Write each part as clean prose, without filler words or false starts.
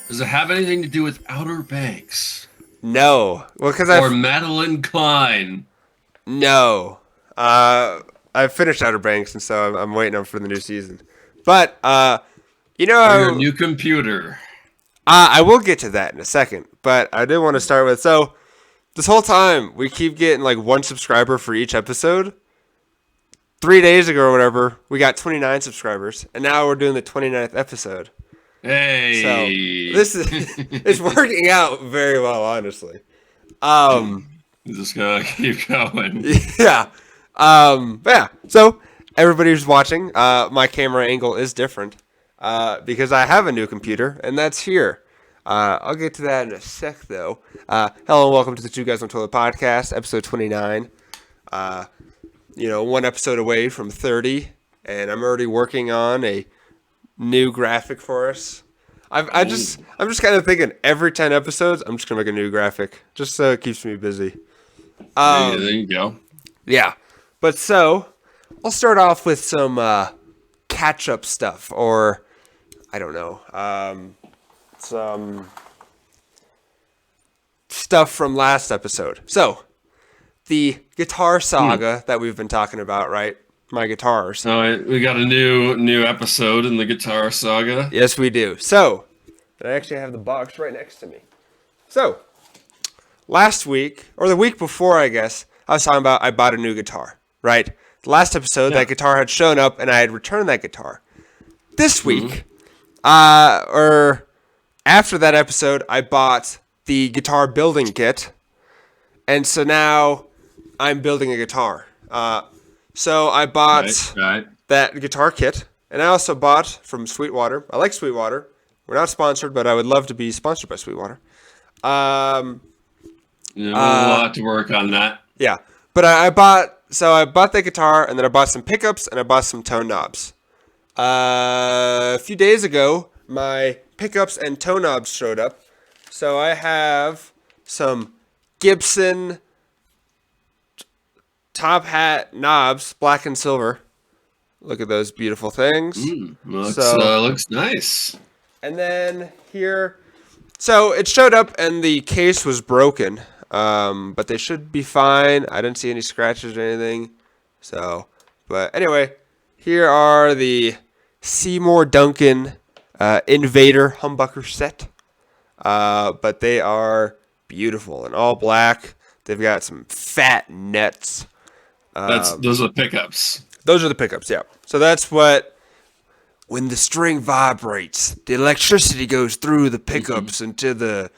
Does it have anything to do with Outer Banks No. Well, because or I've Madeline Klein no. I've finished Outer Banks, and so I'm waiting on for the new season. But you know or your how new computer? I will get to that in a second. But I did want to start with this whole time we keep getting like one subscriber for each episode. 3 days ago or whatever, we got 29 subscribers, and now we're doing the 29th episode. So Hey, this is it's working out very well, honestly. Um, just gotta keep going. yeah. But yeah. So everybody who's watching, my camera angle is different because I have a new computer, and that's here. I'll get to that in a sec, though. Hello and welcome to the Two Guys on Toilet podcast, episode 29. One episode away from 30, and I'm already working on a new graphic for us. I'm just kind of thinking every 10 episodes, I'm just gonna make a new graphic, just so it keeps me busy. There you go. Yeah, but so I'll start off with some catch-up stuff, or I don't know, some stuff from last episode. So the guitar saga that we've been talking about, right? My guitars. All right, we got a new episode in the guitar saga. Yes, we do. So I actually have the box right next to me. So last week, or the week before, I guess, I was talking about I bought a new guitar, right? The last episode, that guitar had shown up, and I had returned that guitar. This week, or after that episode, I bought the guitar building kit, and so now I'm building a guitar. So I bought that guitar kit, and I also bought from Sweetwater. I like Sweetwater. We're not sponsored, but I would love to be sponsored by Sweetwater. We'll have to work on that. Yeah, but I bought the guitar, and then I bought some pickups, and I bought some tone knobs. A few days ago, my pickups and tone knobs showed up, so I have some Gibson top hat knobs, black and silver. Look at those beautiful things. Looks nice. And then here, so it showed up, and the case was broken. But they should be fine. I didn't see any scratches or anything. So, but anyway, here are the Seymour Duncan Invader humbucker set. But they are beautiful and all black. They've got some fat nets. Those are the pickups. Those are the pickups, yeah. So that's what, when the string vibrates, the electricity goes through the pickups into the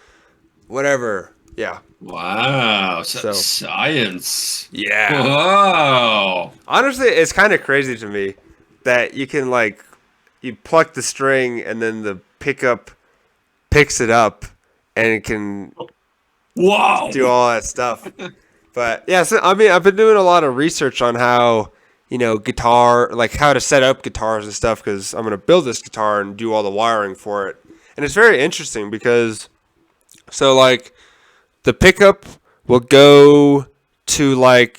whatever. Yeah. Wow. Science. Yeah. Whoa. Honestly, it's kind of crazy to me that you can, you pluck the string and then the pickup picks it up and it can do all that stuff. But yeah, so, I mean, I've been doing a lot of research on how, guitar, how to set up guitars and stuff, because I'm going to build this guitar and do all the wiring for it. And it's very interesting because, the pickup will go to, let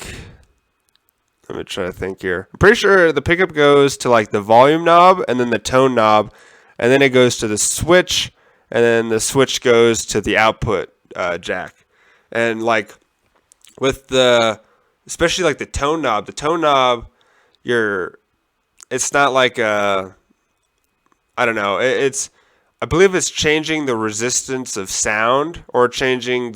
me try to think here. I'm pretty sure the pickup goes to, the volume knob and then the tone knob, and then it goes to the switch, and then the switch goes to the output jack. And, with especially the tone knob, it's not I don't know, I believe it's changing the resistance of sound, or changing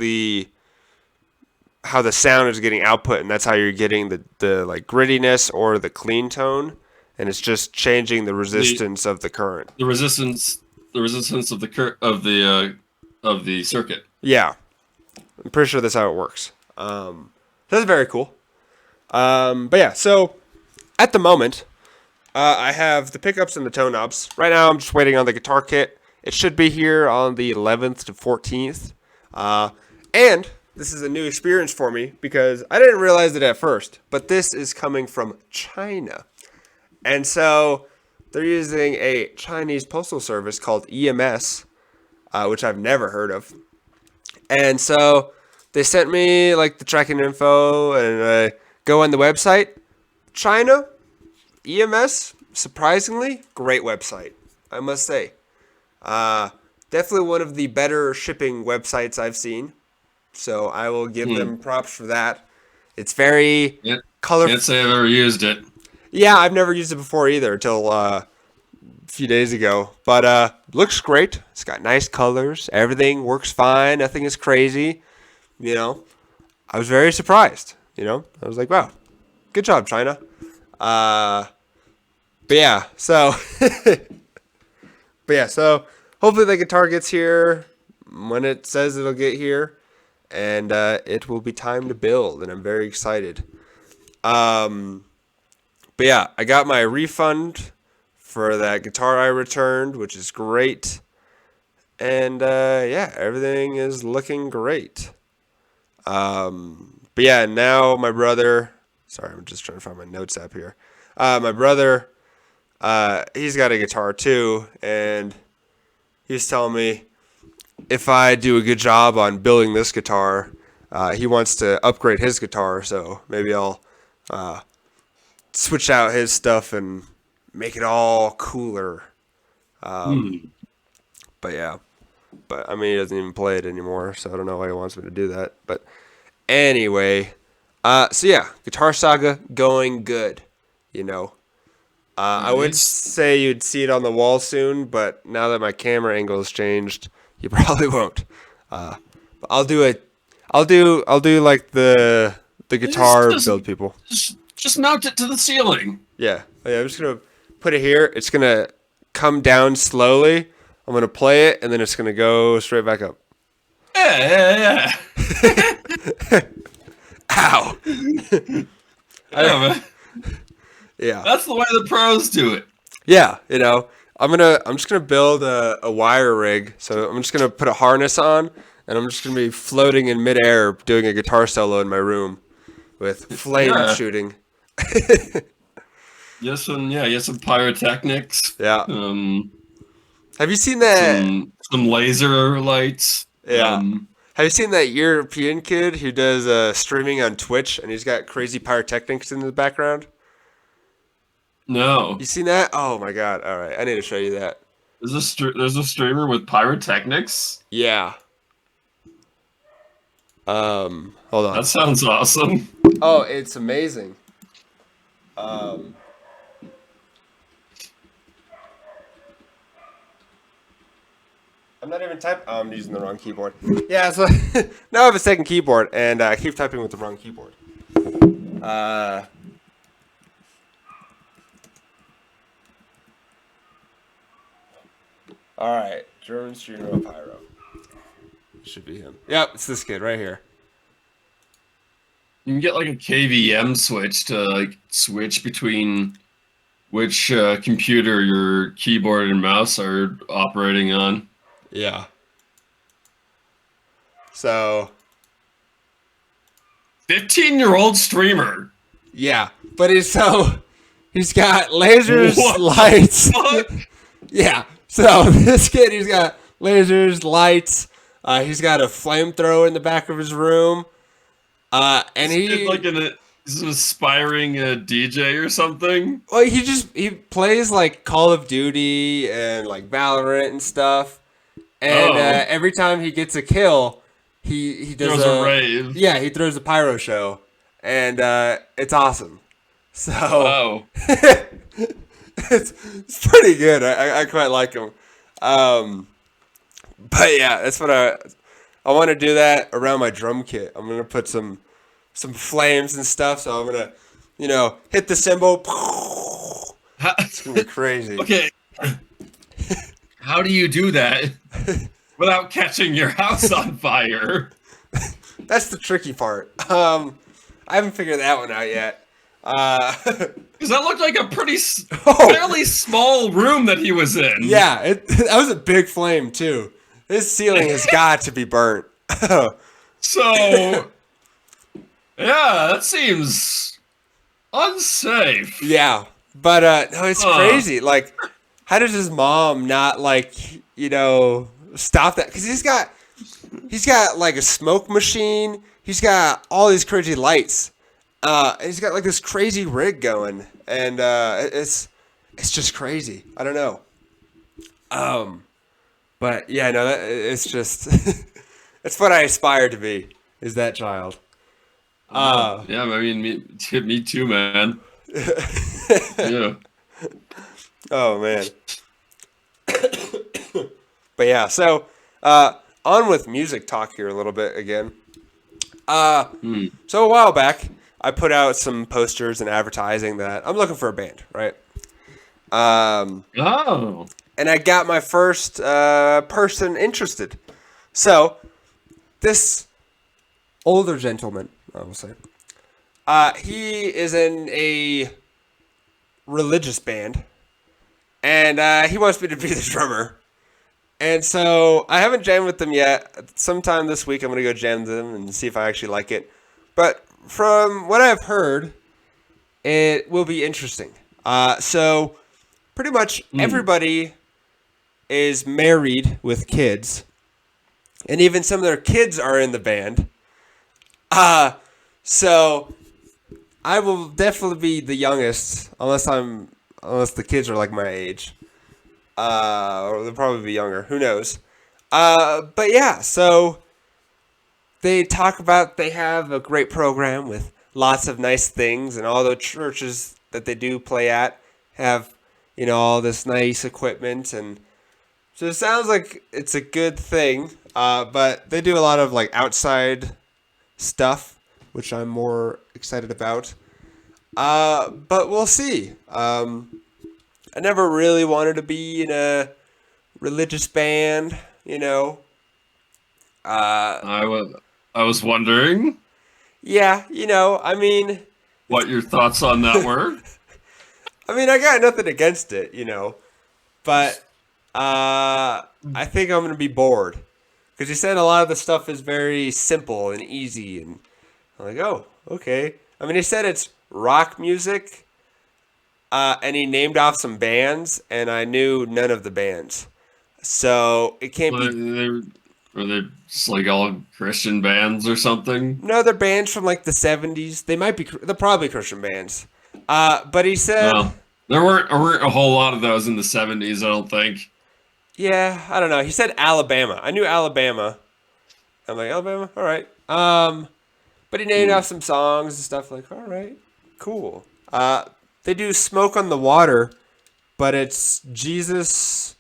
how the sound is getting output, and that's how you're getting the grittiness or the clean tone, and it's just changing the resistance of the current. The resistance of the circuit. Yeah, I'm pretty sure that's how it works. That's very cool. But yeah, so at the moment, I have the pickups and the tone knobs. Right now, I'm just waiting on the guitar kit. It should be here on the 11th to 14th. And this is a new experience for me because I didn't realize it at first, but this is coming from China. And so they're using a Chinese postal service called EMS, which I've never heard of. And so they sent me the tracking info, and I go on the website. China, EMS, surprisingly, great website, I must say. definitely one of the better shipping websites I've seen. So I will give them props for that. It's very colorful. Can't say I've ever used it. Yeah, I've never used it before either until a few days ago. But looks great. It's got nice colors. Everything works fine. Nothing is crazy. You know, I was very surprised. You know, I was like, wow, good job, China. But yeah, so so hopefully the guitar gets here when it says it'll get here, and it will be time to build, and I'm very excited. But yeah, I got my refund for that guitar I returned, which is great. And yeah, everything is looking great. But yeah, now my brother, sorry, I'm just trying to find my notes app here. My brother, he's got a guitar too, and he's telling me if I do a good job on building this guitar, he wants to upgrade his guitar, so maybe I'll switch out his stuff and make it all cooler. But yeah, I mean, he doesn't even play it anymore, so I don't know why he wants me to do that. But anyway, so yeah, Guitar Saga going good, you know. I would say you'd see it on the wall soon, but now that my camera angle has changed, you probably won't. But I'll do like the guitar build people. Just mount it to the ceiling. Yeah, I'm just gonna put it here. It's gonna come down slowly. I'm gonna play it, and then it's gonna go straight back up. Yeah. Ow! Man. Yeah, That's the way the pros do it. yeah. You know, I'm just gonna build a wire rig. So I'm just gonna put a harness on, and I'm just gonna be floating in midair doing a guitar solo in my room with flame shooting. Yes, some pyrotechnics. Yeah. Have you seen that? Some laser lights. Yeah. Have you seen that European kid who does streaming on Twitch, and he's got crazy pyrotechnics in the background? No. You seen that? Oh my god! All right, I need to show you that. There's a streamer with pyrotechnics. Yeah. Hold on. That sounds awesome. Oh, it's amazing. I'm not even typing. Oh, I'm using the wrong keyboard. Yeah, so now I have a second keyboard, and I keep typing with the wrong keyboard. All right, German streamer of Pyro. Should be him. Yep, it's this kid right here. You can get like a KVM switch to like switch between which computer your keyboard and mouse are operating on. Yeah. So 15-year-old streamer. Yeah, but he's got lasers, lights. Yeah. So this kid, he's got lasers, lights. He's got a flamethrower in the back of his room. And he's an aspiring DJ or something. Well, he plays like Call of Duty and like Valorant and stuff. And every time he gets a kill, he does a rave. Yeah, he throws a pyro show, and it's awesome. So it's pretty good. I quite like him. But yeah, that's what I want to do that around my drum kit. I'm gonna put some flames and stuff. So I'm gonna, hit the cymbal. It's gonna be crazy. Okay. How do you do that without catching your house on fire? That's the tricky part. I haven't figured that one out yet. Because that looked like a fairly small room that he was in. Yeah, that was a big flame too. This ceiling has got to be burnt. So, yeah, that seems unsafe. Yeah, but no, it's crazy. Like, how does his mom not stop that? Because he's got like a smoke machine. He's got all these crazy lights. He's got like this crazy rig going, and it's just crazy. I don't know. But yeah, no, it's just it's what I aspire to be. Is that child? Uh, Yeah, I mean, me too, man. Yeah. oh man. But yeah, so uh, on with music talk here a little bit again. Uh, Hmm. so a while back, I put out some posters and advertising that I'm looking for a band, right? Um, Oh. and I got my first person interested. So this older gentleman, I will say, he is in a religious band, and he wants me to be the drummer. And so I haven't jammed with them yet. Sometime this week, I'm gonna go jam them and see if I actually like it. But from what I've heard, it will be interesting. So pretty much Hmm. everybody is married with kids, and even some of their kids are in the band. Uh, so I will definitely be the youngest, unless the kids are like my age. Or they'll probably be younger. Who knows? But yeah, so they talk about they have a great program with lots of nice things, and all the churches that they do play at have, all this nice equipment, and so it sounds like it's a good thing. But they do a lot of like outside stuff, which I'm more excited about. But we'll see. I never really wanted to be in a religious band, you know. Uh, I was I was wondering yeah, I mean, it's, what your thoughts on that were. I got nothing against it, but I think I'm gonna be bored because he said a lot of the stuff is very simple and easy, and I'm like, oh, okay. He said it's rock music, and he named off some bands, and I knew none of the bands, so it can't Were be. they just like all Christian bands or something? No, they're bands from like the '70s. They might be. They're probably Christian bands. But he said, Well, there weren't a whole lot of those in the '70s, I don't think. yeah, I don't know. He said Alabama. I knew Alabama. I'm like Alabama. All right. But he named Hmm. off some songs and stuff. Like, all right, cool. They do "Smoke on the Water," but it's Jesus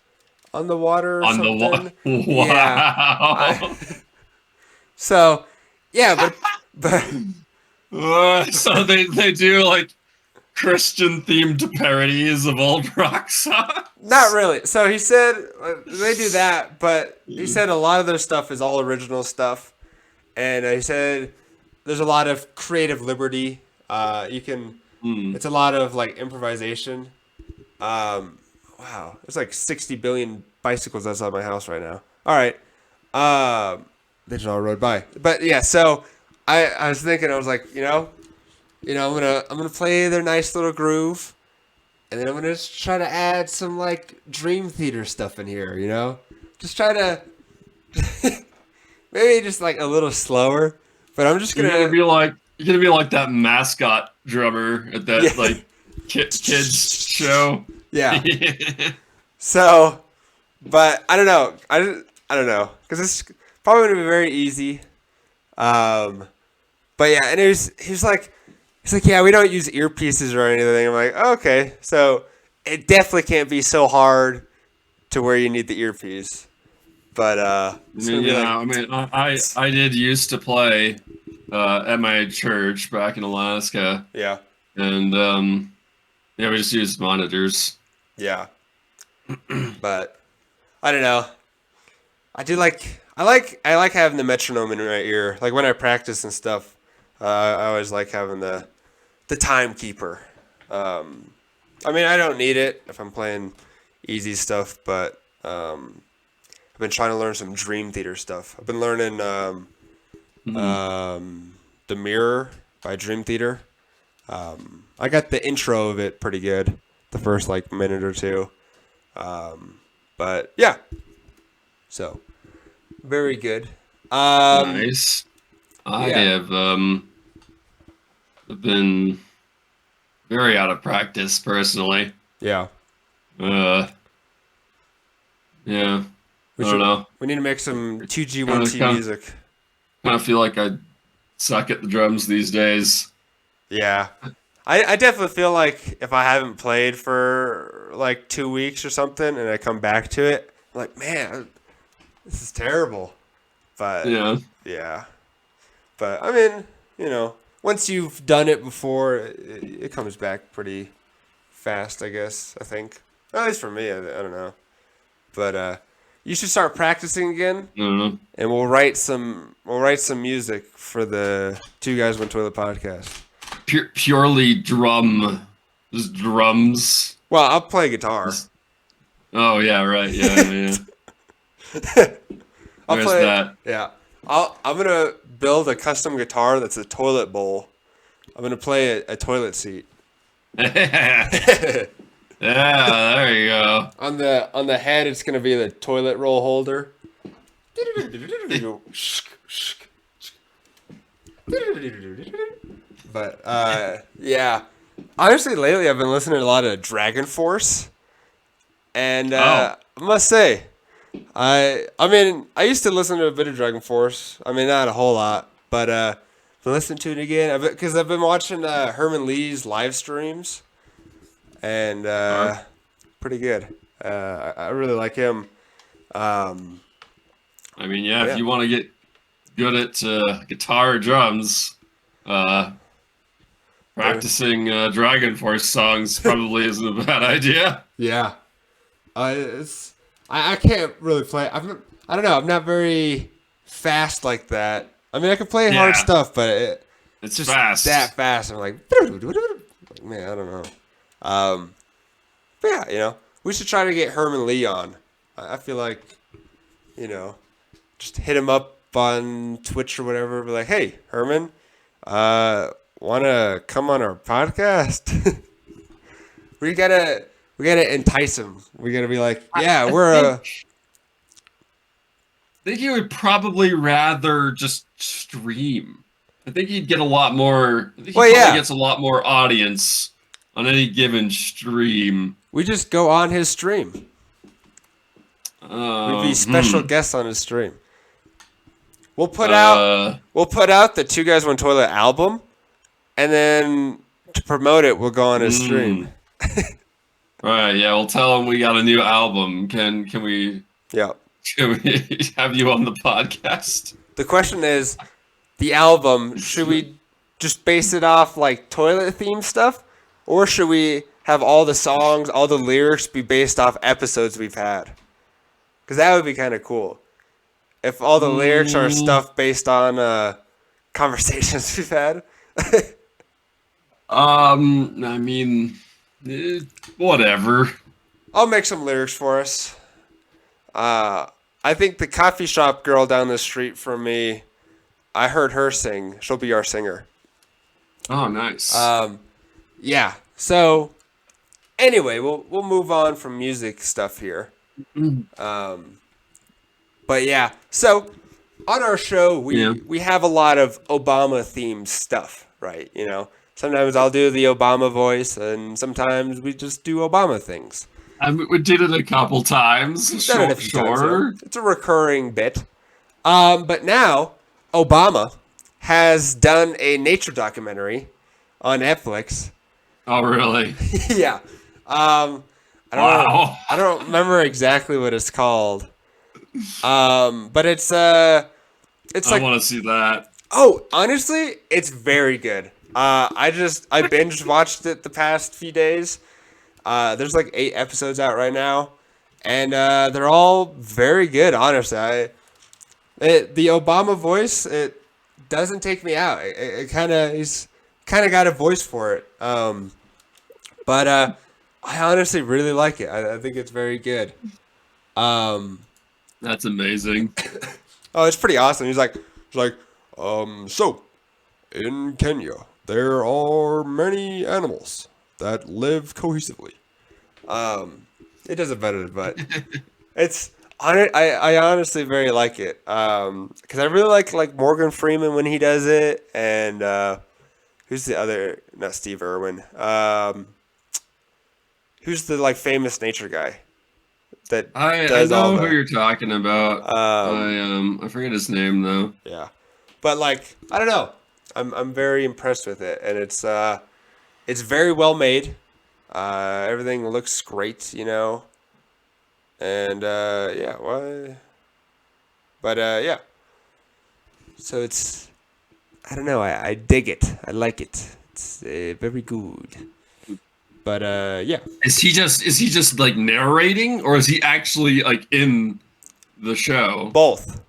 on the water or On the something. Yeah. I, wow. so, yeah, but So they do like Christian themed parodies of old rock not songs. really. So he said they do that, but he said a lot of their stuff is all original stuff, and he said there's a lot of creative liberty. You can, Hmm. it's a lot of like improvisation. Um, wow, there's like 60 billion bicycles outside my house right now. All right, they just all rode by. But yeah, so I was thinking, I was like, I'm gonna play their nice little groove, and then I'm gonna just try to add some like Dream Theater stuff in here. Just try to maybe just like a little slower. But I'm just You're gonna gonna, be like you're gonna be like that mascot drummer at yeah, that like kids show. yeah. So, but I don't know. I don't know because it's probably gonna be very easy. Um, but yeah, and he's like, yeah, we don't use earpieces or anything. I'm like, okay, so it definitely can't be so hard to where you need the earpiece. But I it's mean, gonna be like, I did used to play at my church back in Alaska, yeah, and yeah, we just used monitors. yeah. But I don't know. I like having the metronome in my ear. Like when I practice and stuff, I always like having the timekeeper. Um, I don't need it if I'm playing easy stuff, but I've been trying to learn some Dream Theater stuff. I've been learning Hmm. The Mirror by Dream Theater. I got the intro of it pretty good, the first like minute or two. But yeah, so very good. Um, Nice. I yeah, have been very out of practice personally. yeah. Uh, yeah. I don't know. We need to make some 2G, Kind 1T music. of feel like I suck at the drums these days. Yeah. I definitely feel like if I haven't played for like 2 weeks or something and I come back to it, I'm like, man, this is terrible. But Yeah. yeah. But I mean, once you've done it before, it comes back pretty fast, I guess, I think. At least for me, I don't know. But you should start practicing again, I don't know. and we'll write some music for the Two Guys One Toilet podcast. Purely drum. Just drums. Well, I'll play guitar. Oh, yeah, right. Yeah. I'll There's play that. Yeah. I'm gonna build a custom guitar that's a toilet bowl. I'm gonna play a toilet seat. Yeah, there you go. On the head, it's gonna be the toilet roll holder. But yeah. Honestly, lately I've been listening to a lot of Dragon Force, and I must say, I mean, I used to listen to a bit of Dragon Force. I mean, not a whole lot, but been listening to it again because I've been watching Herman Lee's live streams, and pretty good. I really like him. I mean, yeah, if you want to get good at guitar or drums, practicing Dragon Force songs probably isn't a bad idea. Yeah, I can't really play. I don't know. I'm not very fast like that. I mean, I can play hard stuff, but it's just fast. that fast. I'm like, man, I don't know. But yeah, we should try to get Herman Lee on. I feel like, just hit him up on Twitch or whatever. Be like, hey, Herman, want to come on our podcast? we gotta entice him. We gotta be like, yeah, I think he would probably rather just stream. I think he'd get a lot more. I think he probably gets a lot more audience on any given stream. We just go on his stream. We'd be special guests on his stream. We'll put out the Two Guys One Toilet album, and then to promote it, we'll go on his stream. Right, yeah, we'll tell him we got a new album. Can we? Yeah. Can we have you on the podcast? The question is, the album, should we just base it off like toilet theme stuff, or should we have all the songs, all the lyrics be based off episodes we've had? Because that would be kind of cool. If all the lyrics are stuff based on conversations we've had. I mean, whatever. I'll make some lyrics for us. I think the coffee shop girl down the street from me, I heard her sing. She'll be our singer. Oh, nice. Yeah. So, anyway, we'll move on from music stuff here. But yeah, so on our show we have a lot of Obama themed stuff, right? Sometimes I'll do the Obama voice, and sometimes we just do Obama things. We did it a couple times. Sure. It's a recurring bit. But now Obama has done a nature documentary on Netflix. Oh, really? Yeah. I don't remember exactly what it's called. But it's like, I want to see that. Oh, honestly, it's very good. I binge watched it the past few days. There's like 8 episodes out right now, and they're all very good. Honestly, the Obama voice, it doesn't take me out. He's kind of got a voice for it. But I honestly really like it. I think it's very good. That's amazing. Oh, it's pretty awesome. He's like, so in Kenya there are many animals that live cohesively. It doesn't better, but I honestly very like it. Because I really like Morgan Freeman when he does it, and who's the other? Not Steve Irwin. Who's the famous nature guy? that I does all know who the you're talking about. um I forget his name though. yeah. But like I don't know. I'm very impressed with it, and it's very well made. Everything looks great, and yeah, why? But yeah. So it's I don't know. I dig it. I like it. It's very good. But yeah, Is he just like narrating, or is he actually like in the show? both.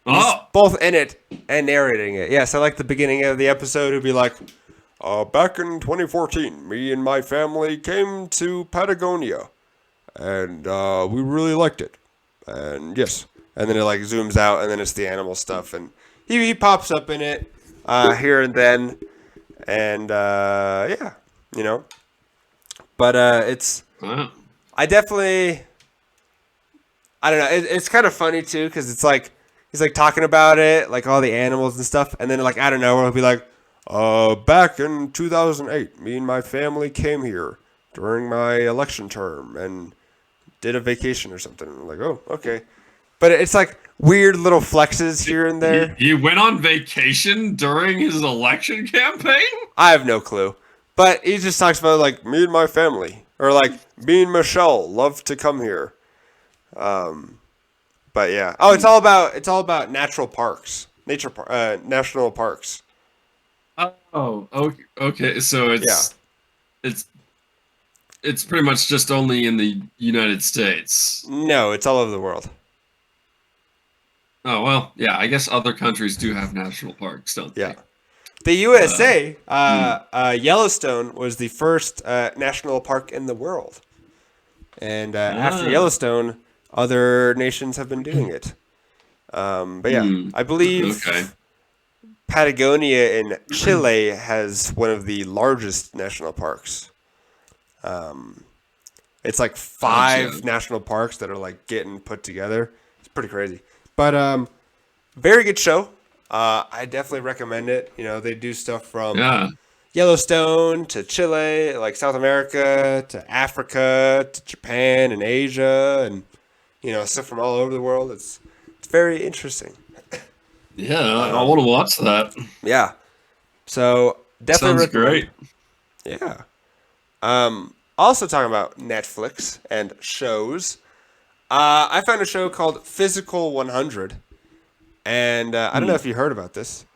He's Oh, both in it and narrating it. Yeah, so like the beginning of the episode would be like, back in 2014, me and my family came to Patagonia, and we really liked it. And yes, and then it like zooms out, and then it's the animal stuff, and he pops up in it here and then, and yeah, you know. But it's wow. I definitely I don't know. It's kind of funny too because it's like he's like talking about it, like all the animals and stuff, and then like I don't know, he'll be like, back in 2008, me and my family came here during my election term and did a vacation or something." I'm like, "Oh, okay," but it's like weird little flexes here and there. He went on vacation during his election campaign? I have no clue, but he just talks about like me and my family, or like me and Michelle love to come here. But yeah. Oh, it's all about natural parks, national parks. Oh, okay. Okay, so Yeah. it's it's pretty much just only in the United States. No, it's all over the world. Oh, well, yeah, I guess other countries do have national parks, don't Yeah. they? The Uh, USA, hmm. Yellowstone was the first national park in the world, and after Ah, Yellowstone, other nations have been doing it. But yeah, hmm. I Okay. believe Patagonia in Chile has one of the largest national parks. It's like Gotcha. 5 national parks that are like getting put together. It's pretty crazy. But very good show. I definitely recommend it. They do stuff from Yeah. Yellowstone to Chile, like South America to Africa to Japan and Asia, and stuff from all over the world. It's very interesting. Yeah, I want to watch that. Yeah. So definitely Sounds recommend. great. Yeah. Also talking about Netflix and shows. I found a show called Physical 100, and I don't know Hmm. if you heard about this,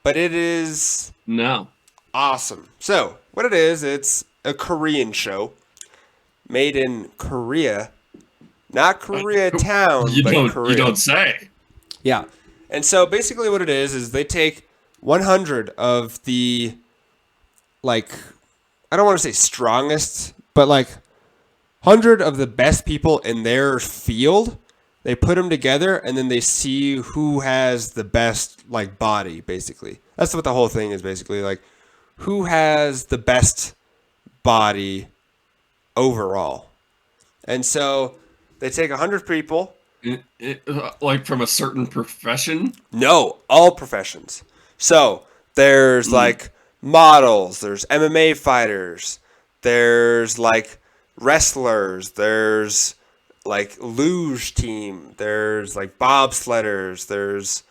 but it is No. awesome. So what it is, it's a Korean show made in Korea, not Koreatown, but You Korea. don't say. Yeah. And so basically what it is they take 100 of the like I don't want to say strongest, but like 100 of the best people in their field. They put them together and then they see who has the best like body basically. That's what the whole thing is basically like who has the best body overall. And so they take 100 people. Like from a certain profession. No, all professions. So there's Hmm. like models, there's MMA fighters, there's like wrestlers, there's like luge team, there's like bobsledders, there's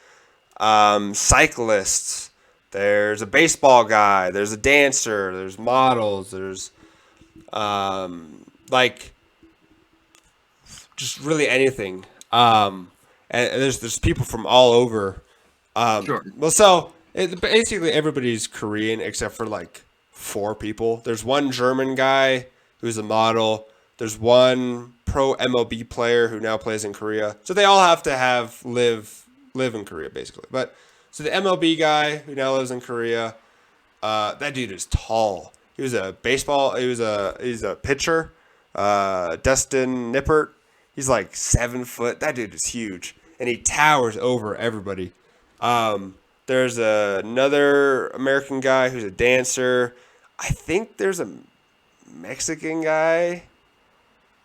cyclists, there's a baseball guy, there's a dancer, there's models, there's like just really anything. And there's people from all over. Sure. Well, so basically everybody's Korean except for like 4 people. There's one German guy who's a model. There's one pro MLB player who now plays in Korea. So they all have to live in Korea basically. But so the MLB guy who now lives in Korea, that dude is tall. He was a baseball. He's a pitcher. Dustin Nippert. He's like 7 foot. That dude is huge, and he towers over everybody. There's another American guy who's a dancer. I think there's a Mexican guy.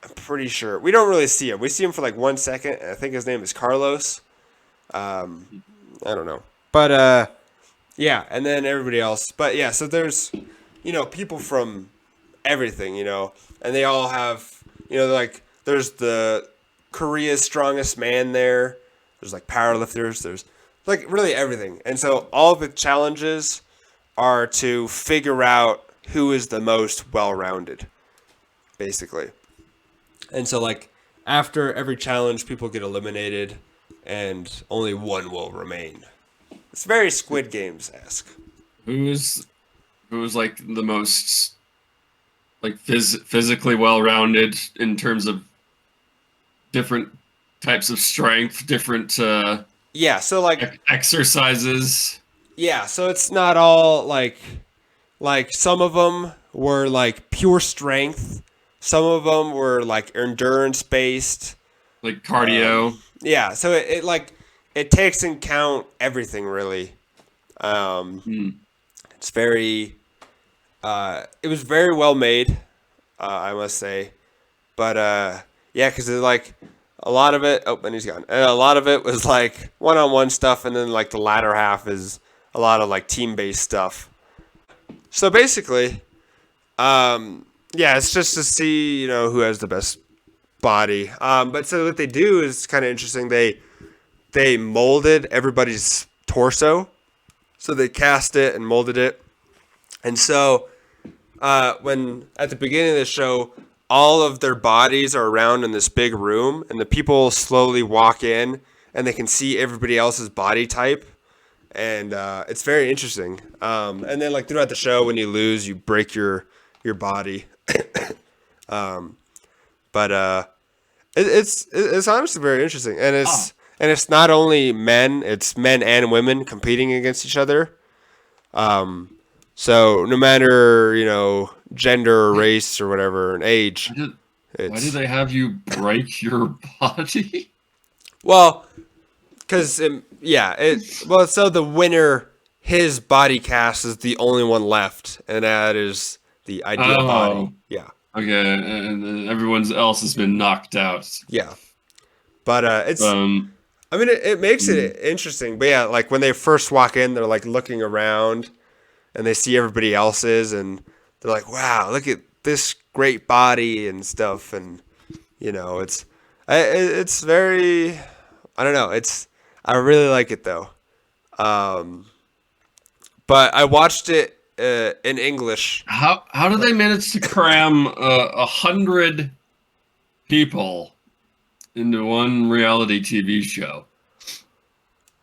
I'm pretty sure. We don't really see him. We see him for like 1 second, and I think his name is Carlos. I don't know, but yeah, and then everybody else. But yeah, so there's people from everything, and they all have they're like There's the Korea's Strongest Man there. There's like powerlifters. There's like really everything. And so all the challenges are to figure out who is the most well-rounded, basically. And so like after every challenge, people get eliminated and only one will remain. It's very Squid Games-esque. Who's like the most like physically well-rounded in terms of different types of strength, different yeah, so like exercises. Yeah, so it's not all like some of them were like pure strength, some of them were like endurance based, like cardio. Yeah, so it like it takes in count everything really. It's very it was very well made, I must say. But yeah, because like a lot of it. Oh, and he's gone. And a lot of it was like one-on-one stuff, and then like the latter half is a lot of like team-based stuff. So basically, yeah, it's just to see who has the best body. But so what they do is kind of interesting. They molded everybody's torso, so they cast it and molded it, and so when at the beginning of the show, all of their bodies are around in this big room, and the people slowly walk in, and they can see everybody else's body type, and it's very interesting. And then like throughout the show, when you lose, you break your body. But it's honestly very interesting, and it's not only men; it's men and women competing against each other. So no matter gender or race or whatever, and age. Why do they have you break your body? Well, because so the winner, his body cast is the only one left, and that is the ideal body. Yeah. Okay, and everyone else has been knocked out. Yeah, but it's. I mean, it makes it interesting. But yeah, like when they first walk in, they're like looking around, and they see everybody else's, and they're like, "Wow, look at this great body and stuff." And it's very. I don't know. I really like it though. But I watched it in English. How do they manage to cram 100 people into one reality TV show?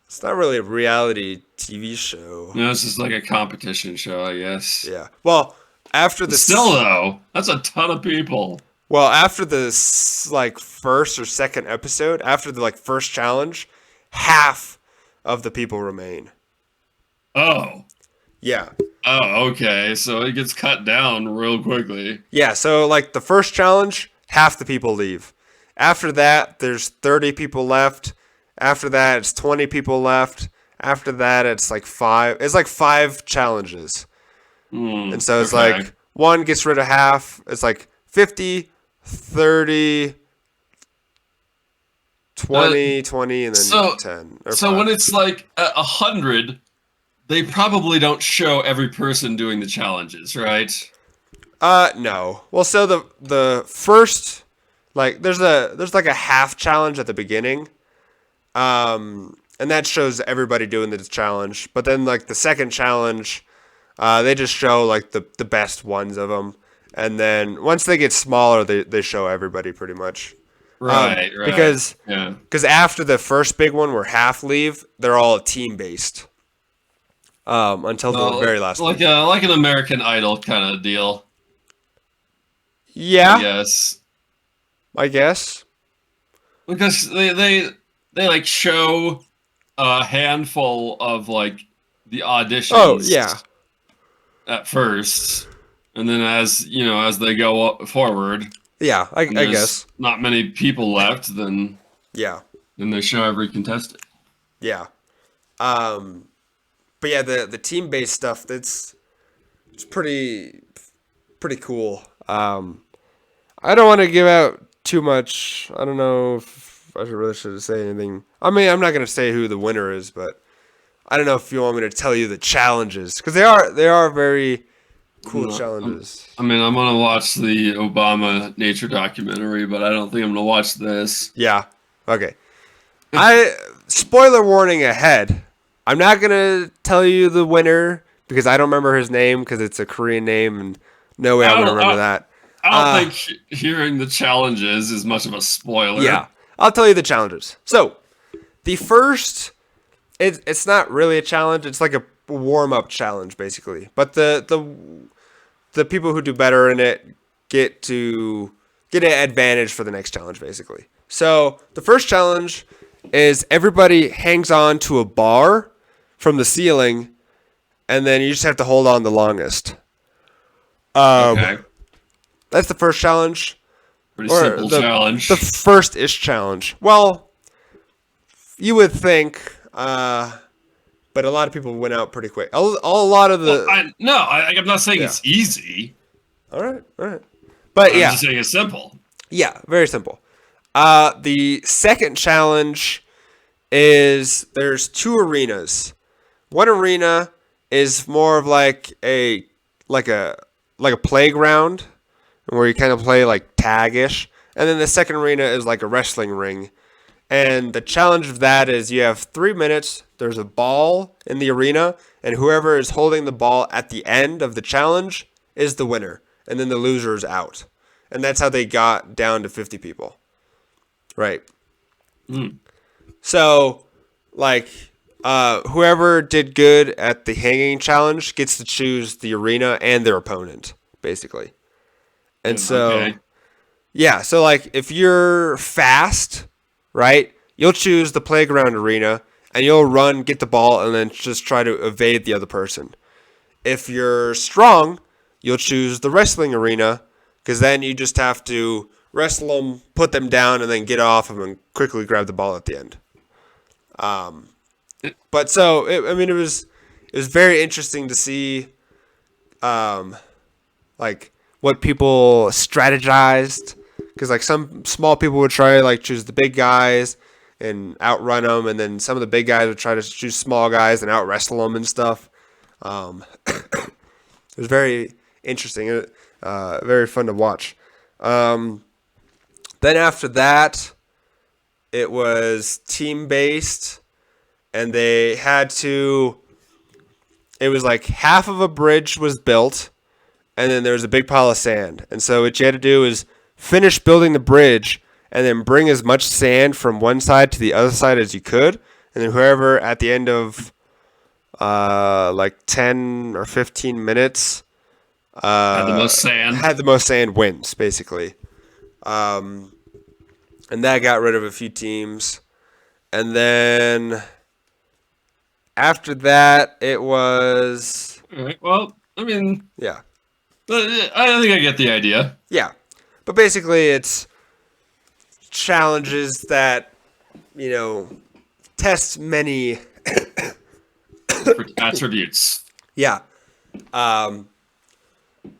It's not really a reality TV show. No, it's just like a competition show, I guess. Yeah. Well, after the still though, that's a ton of people. Well, after the like first or second episode, after the like first challenge, half of the people remain. Oh. Yeah. Oh, okay. So it gets cut down real quickly. Yeah, so like the first challenge, half the people leave. After that, there's 30 people left. After that, it's 20 people left. After that, it's like 5. It's like 5 challenges. And so it's like one gets rid of half. It's like 50, 30, 20, 20, and then 10. So when it's like 100, they probably don't show every person doing the challenges, right? No. Well, so the first, like, there's like a half challenge at the beginning, and that shows everybody doing the challenge. But then like the second challenge, they just show like the best ones of them, and then once they get smaller, they show everybody pretty much. Right. Because after the first big one where half leave, they're all team based. Until the very last one. Like an American Idol kind of deal. Yeah. I guess. Because they like show a handful of like the auditions. Oh, yeah. At first, and then as they go forward. Yeah, I guess. Not many people left, then they show every contestant. Yeah. But yeah, the team based stuff, it's pretty cool. I don't want to give out too much. I don't know if I really should say anything. I mean, I'm not gonna say who the winner is, but I don't know if you want me to tell you the challenges, because they are very cool No, challenges. I'm gonna watch the Obama nature documentary, but I don't think I'm gonna watch this. Yeah. Okay. Spoiler warning ahead. I'm not gonna tell you the winner because I don't remember his name because it's a Korean name and no way I'm I gonna don't. remember that. I don't think hearing the challenges is much of a spoiler. Yeah, I'll tell you the challenges. So the first, it's not really a challenge. It's like a warm up challenge basically. But the people who do better in it get an advantage for the next challenge basically. So the first challenge is everybody hangs on to a bar from the ceiling, and then you just have to hold on the longest. Okay. That's the first challenge. Pretty simple challenge. The first-ish challenge. Well, you would think, but a lot of people went out pretty quick. A lot of the... I'm not saying it's easy. All right. But I'm just saying it's simple. Yeah, very simple. The second challenge is there's 2 arenas. One arena is more of like a playground where you kind of play like tag-ish. And then the second arena is like a wrestling ring. And the challenge of that is you have 3 minutes. There's a ball in the arena, and whoever is holding the ball at the end of the challenge is the winner. And then the loser is out. And that's how they got down to 50 people. Right. So, like, whoever did good at the hanging challenge gets to choose the arena and their opponent, basically. And so, yeah, so like if you're fast, right, you'll choose the playground arena and you'll run, get the ball, and then just try to evade the other person. If you're strong, you'll choose the wrestling arena because then you just have to wrestle them, put them down, and then get off them and quickly grab the ball at the end. But so, it was very interesting to see, like, what people strategized. Because, like, some small people would try to, like, choose the big guys and outrun them. And then some of the big guys would try to choose small guys and out-wrestle them and stuff. It was very interesting. Very fun to watch. Then after that, it was team-based. And they had to... It was like half of a bridge was built. And then there was a big pile of sand. And so what you had to do is finish building the bridge and then bring as much sand from one side to the other side as you could. And then whoever at the end of like 10 or 15 minutes had the most sand wins, basically. And that got rid of a few teams. And then after that, it was... All right. Well, I mean... Yeah. I think I get the idea. Yeah. But basically, it's challenges that, test many attributes. Yeah. Yeah.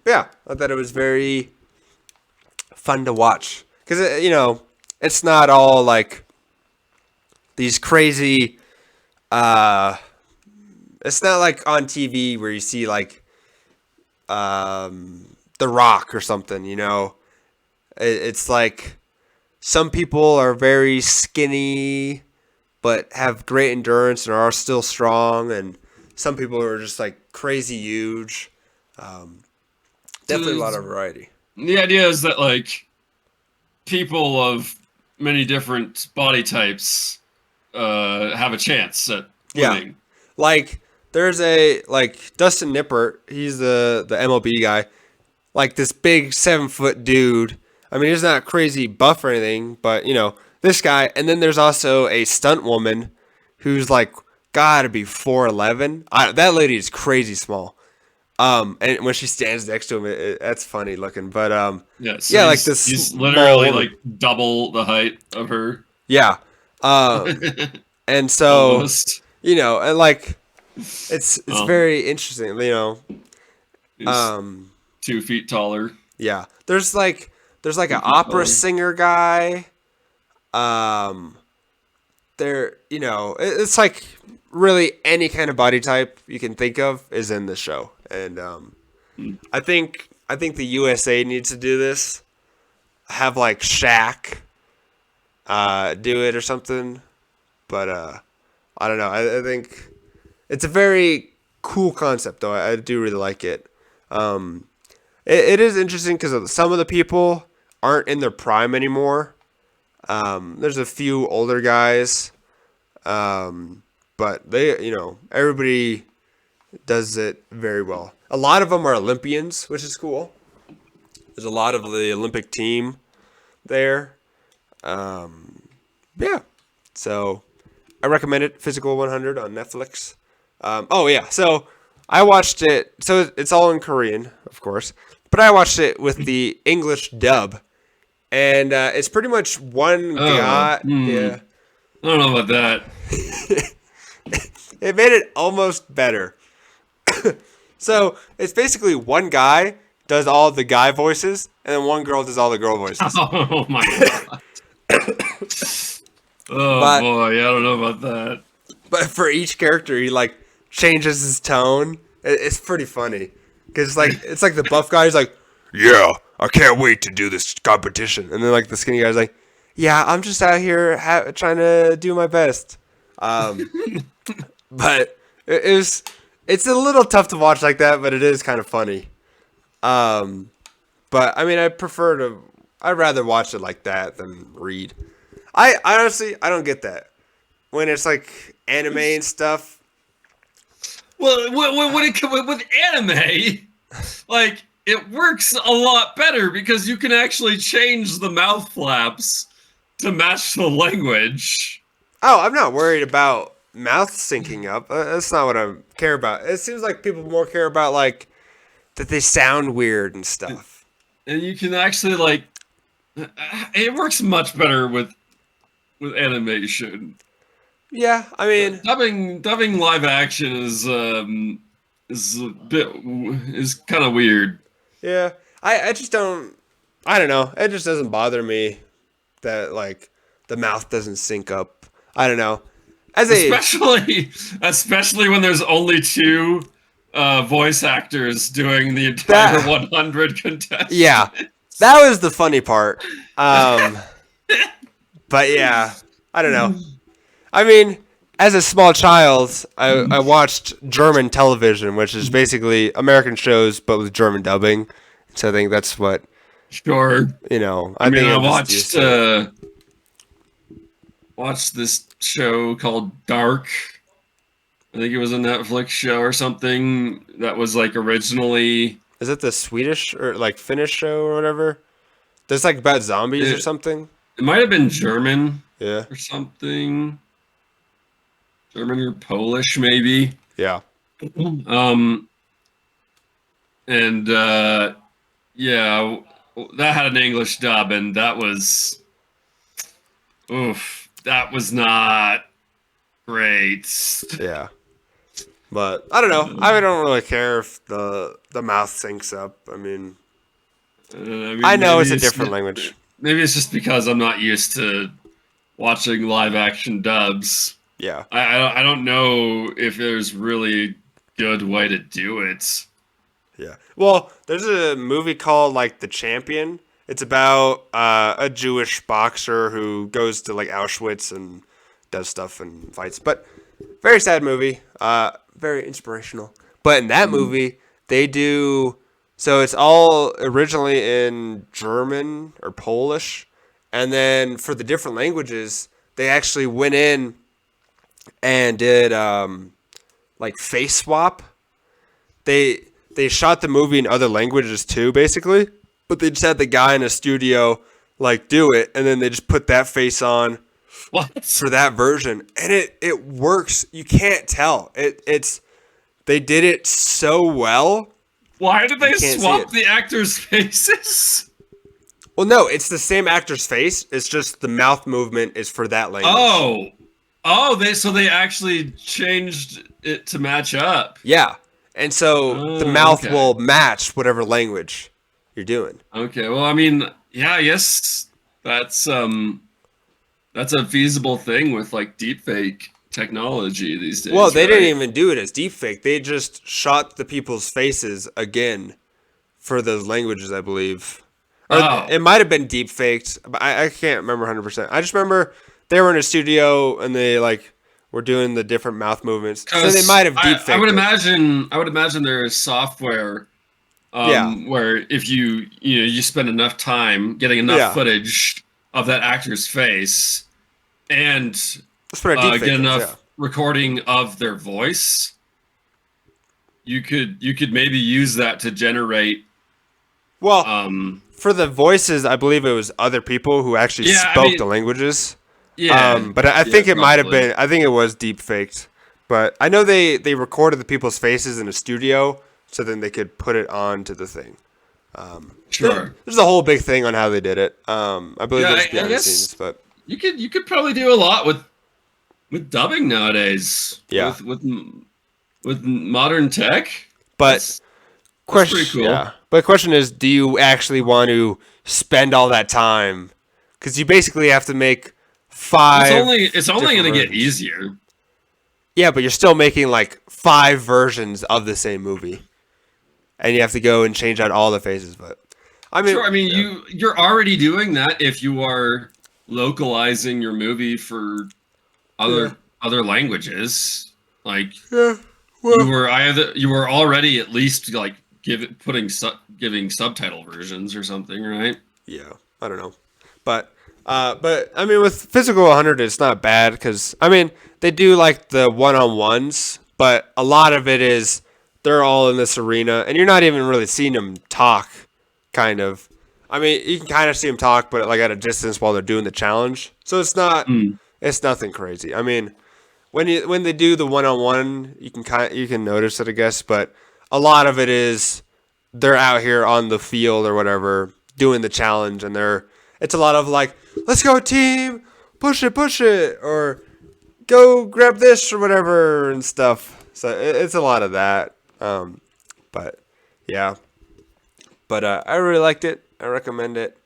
I thought it was very fun to watch. Because, it's not all like these crazy... it's not like on TV where you see like The Rock or something, It's like some people are very skinny but have great endurance and are still strong, and some people are just like crazy huge. Definitely a lot of variety. The idea is that like people of many different body types have a chance at winning. Yeah. Like there's Dustin Nippert, he's the MLB guy, like this big 7-foot dude. I mean, he's not crazy buff or anything, but this guy. And then there's also a stunt woman who's like gotta be 4'11". That lady is crazy small. And when she stands next to him, that's funny looking. But like this. He's literally like double the height of her. Yeah. And so almost. And like it's very interesting. He's 2 feet taller. Yeah. There's like an opera singer guy. It's like really any kind of body type you can think of is in the show, and I think the USA needs to do this. Have like Shaq do it or something. But I don't know. I think it's a very cool concept, though. I do really like it. It is interesting because some of the people aren't in their prime anymore. There's a few older guys, but everybody does it very well. A lot of them are Olympians, which is cool. There's a lot of the Olympic team there. Yeah, so I recommend it. Physical 100 on Netflix. So I watched it. So it's all in Korean, of course, but I watched it with the English dub, and it's pretty much one guy. Yeah, I don't know about that. It made it almost better. So it's basically one guy does all the guy voices, and then one girl does all the girl voices. Oh my god. Boy, I don't know about that. But for each character, he like changes his tone. It's pretty funny because it's like the buff guy is like, "Yeah, I can't wait to do this competition," and then like the skinny guy's like, "Yeah, I'm just out here trying to do my best." But it's a little tough to watch like that, but it is kind of funny. But I mean, I'd rather watch it like that than read. I honestly don't get that when it's like anime and stuff. Well, when it comes with anime, like it works a lot better because you can actually change the mouth flaps to match the language. Oh, I'm not worried about mouth syncing up. That's not what I care about. It seems like people more care about like that they sound weird and stuff. And you can actually like, it works much better with animation. Yeah, I mean, dubbing live action is kind of weird. Yeah, I just don't. I don't know. It just doesn't bother me that like the mouth doesn't sync up. I don't know. Especially when there's only two voice actors doing the entire 100 contest. Yeah, that was the funny part. But yeah, I don't know. I mean, as a small child, I watched German television, which is basically American shows but with German dubbing. So I think that's what. Sure. I watched this show called Dark. I think it was a Netflix show or something that was like originally. Is it the Swedish or like Finnish show or whatever? There's like about zombies or something. It might have been German. Yeah. Or something. German or Polish, maybe. Yeah. And yeah, that had an English dub, and that was, that was not great. Yeah. But I don't know. I don't really care if the mouth syncs up. I mean I know it's a different language. Maybe it's just because I'm not used to watching live action dubs. Yeah. I don't know if there's really good way to do it. Yeah. Well, there's a movie called like The Champion. It's about a Jewish boxer who goes to like Auschwitz and does stuff and fights. But very sad movie. Very inspirational. But in that movie, they do. So it's all originally in German or Polish, and then for the different languages, they actually went in and did like face swap. They shot the movie in other languages too, basically, but they just had the guy in a studio like do it, and then they just put that face on for that version, and it works. You can't tell. They did it so well. Why did they swap the actors' faces? Well, no, it's the same actor's face. It's just the mouth movement is for that language. They actually changed it to match up. Yeah. And so the mouth will match whatever language you're doing. Okay. Well, I mean, yeah, I guess that's a feasible thing with like deepfake technology these days. Well, they didn't even do it as deepfake. They just shot the people's faces again for those languages, I believe. Or Oh, it might have been deep faked, but I can't remember 100%. I just remember they were in a studio and they like were doing the different mouth movements. So they because might have deep I would faked it. imagine there is software Yeah. where if you spend enough time getting enough Yeah. footage of that actor's face and That's what a deep get fake is, yeah. enough recording of their voice, you could maybe use that to generate. Well, Um, for the voices, I believe it was other people who actually yeah, I spoke the mean, languages. yeah, But I yeah, think it might have probably. been. I think it was deep faked. But I know they recorded the people's faces in a studio, so then they could put it onto the thing. Sure. There's a whole big thing on how they did it. I believe Yeah, it was I behind the scenes, guess but you could probably do a lot with dubbing nowadays yeah. with modern tech. But That's pretty question, cool. yeah. But the question is, do you actually want to spend all that time? Because you basically have to make Well, five it's only different going to get versions. easier. Yeah, but you're still making like 5 versions of the same movie, and you have to go and change out all the faces. But I mean, Sure. I mean, yeah, you're already doing that if you are localizing your movie for yeah, other languages. Like yeah. Well, you were already at least like giving subtitle versions or something, right? yeah. I don't know, but I mean, with physical 100, it's not bad because I mean they do like the one-on-ones, but a lot of it is they're all in this arena, and you're not even really seeing them talk. Kind of. I mean, you can kind of see them talk, but like at a distance while they're doing the challenge. So Mm. it's nothing crazy. I mean, when they do the one-on-one, you can notice it, I guess, but a lot of it is they're out here on the field or whatever doing the challenge, and it's a lot of like, let's go team, push it, or go grab this or whatever and stuff. So it's a lot of that. But yeah, but I really liked it. I recommend it.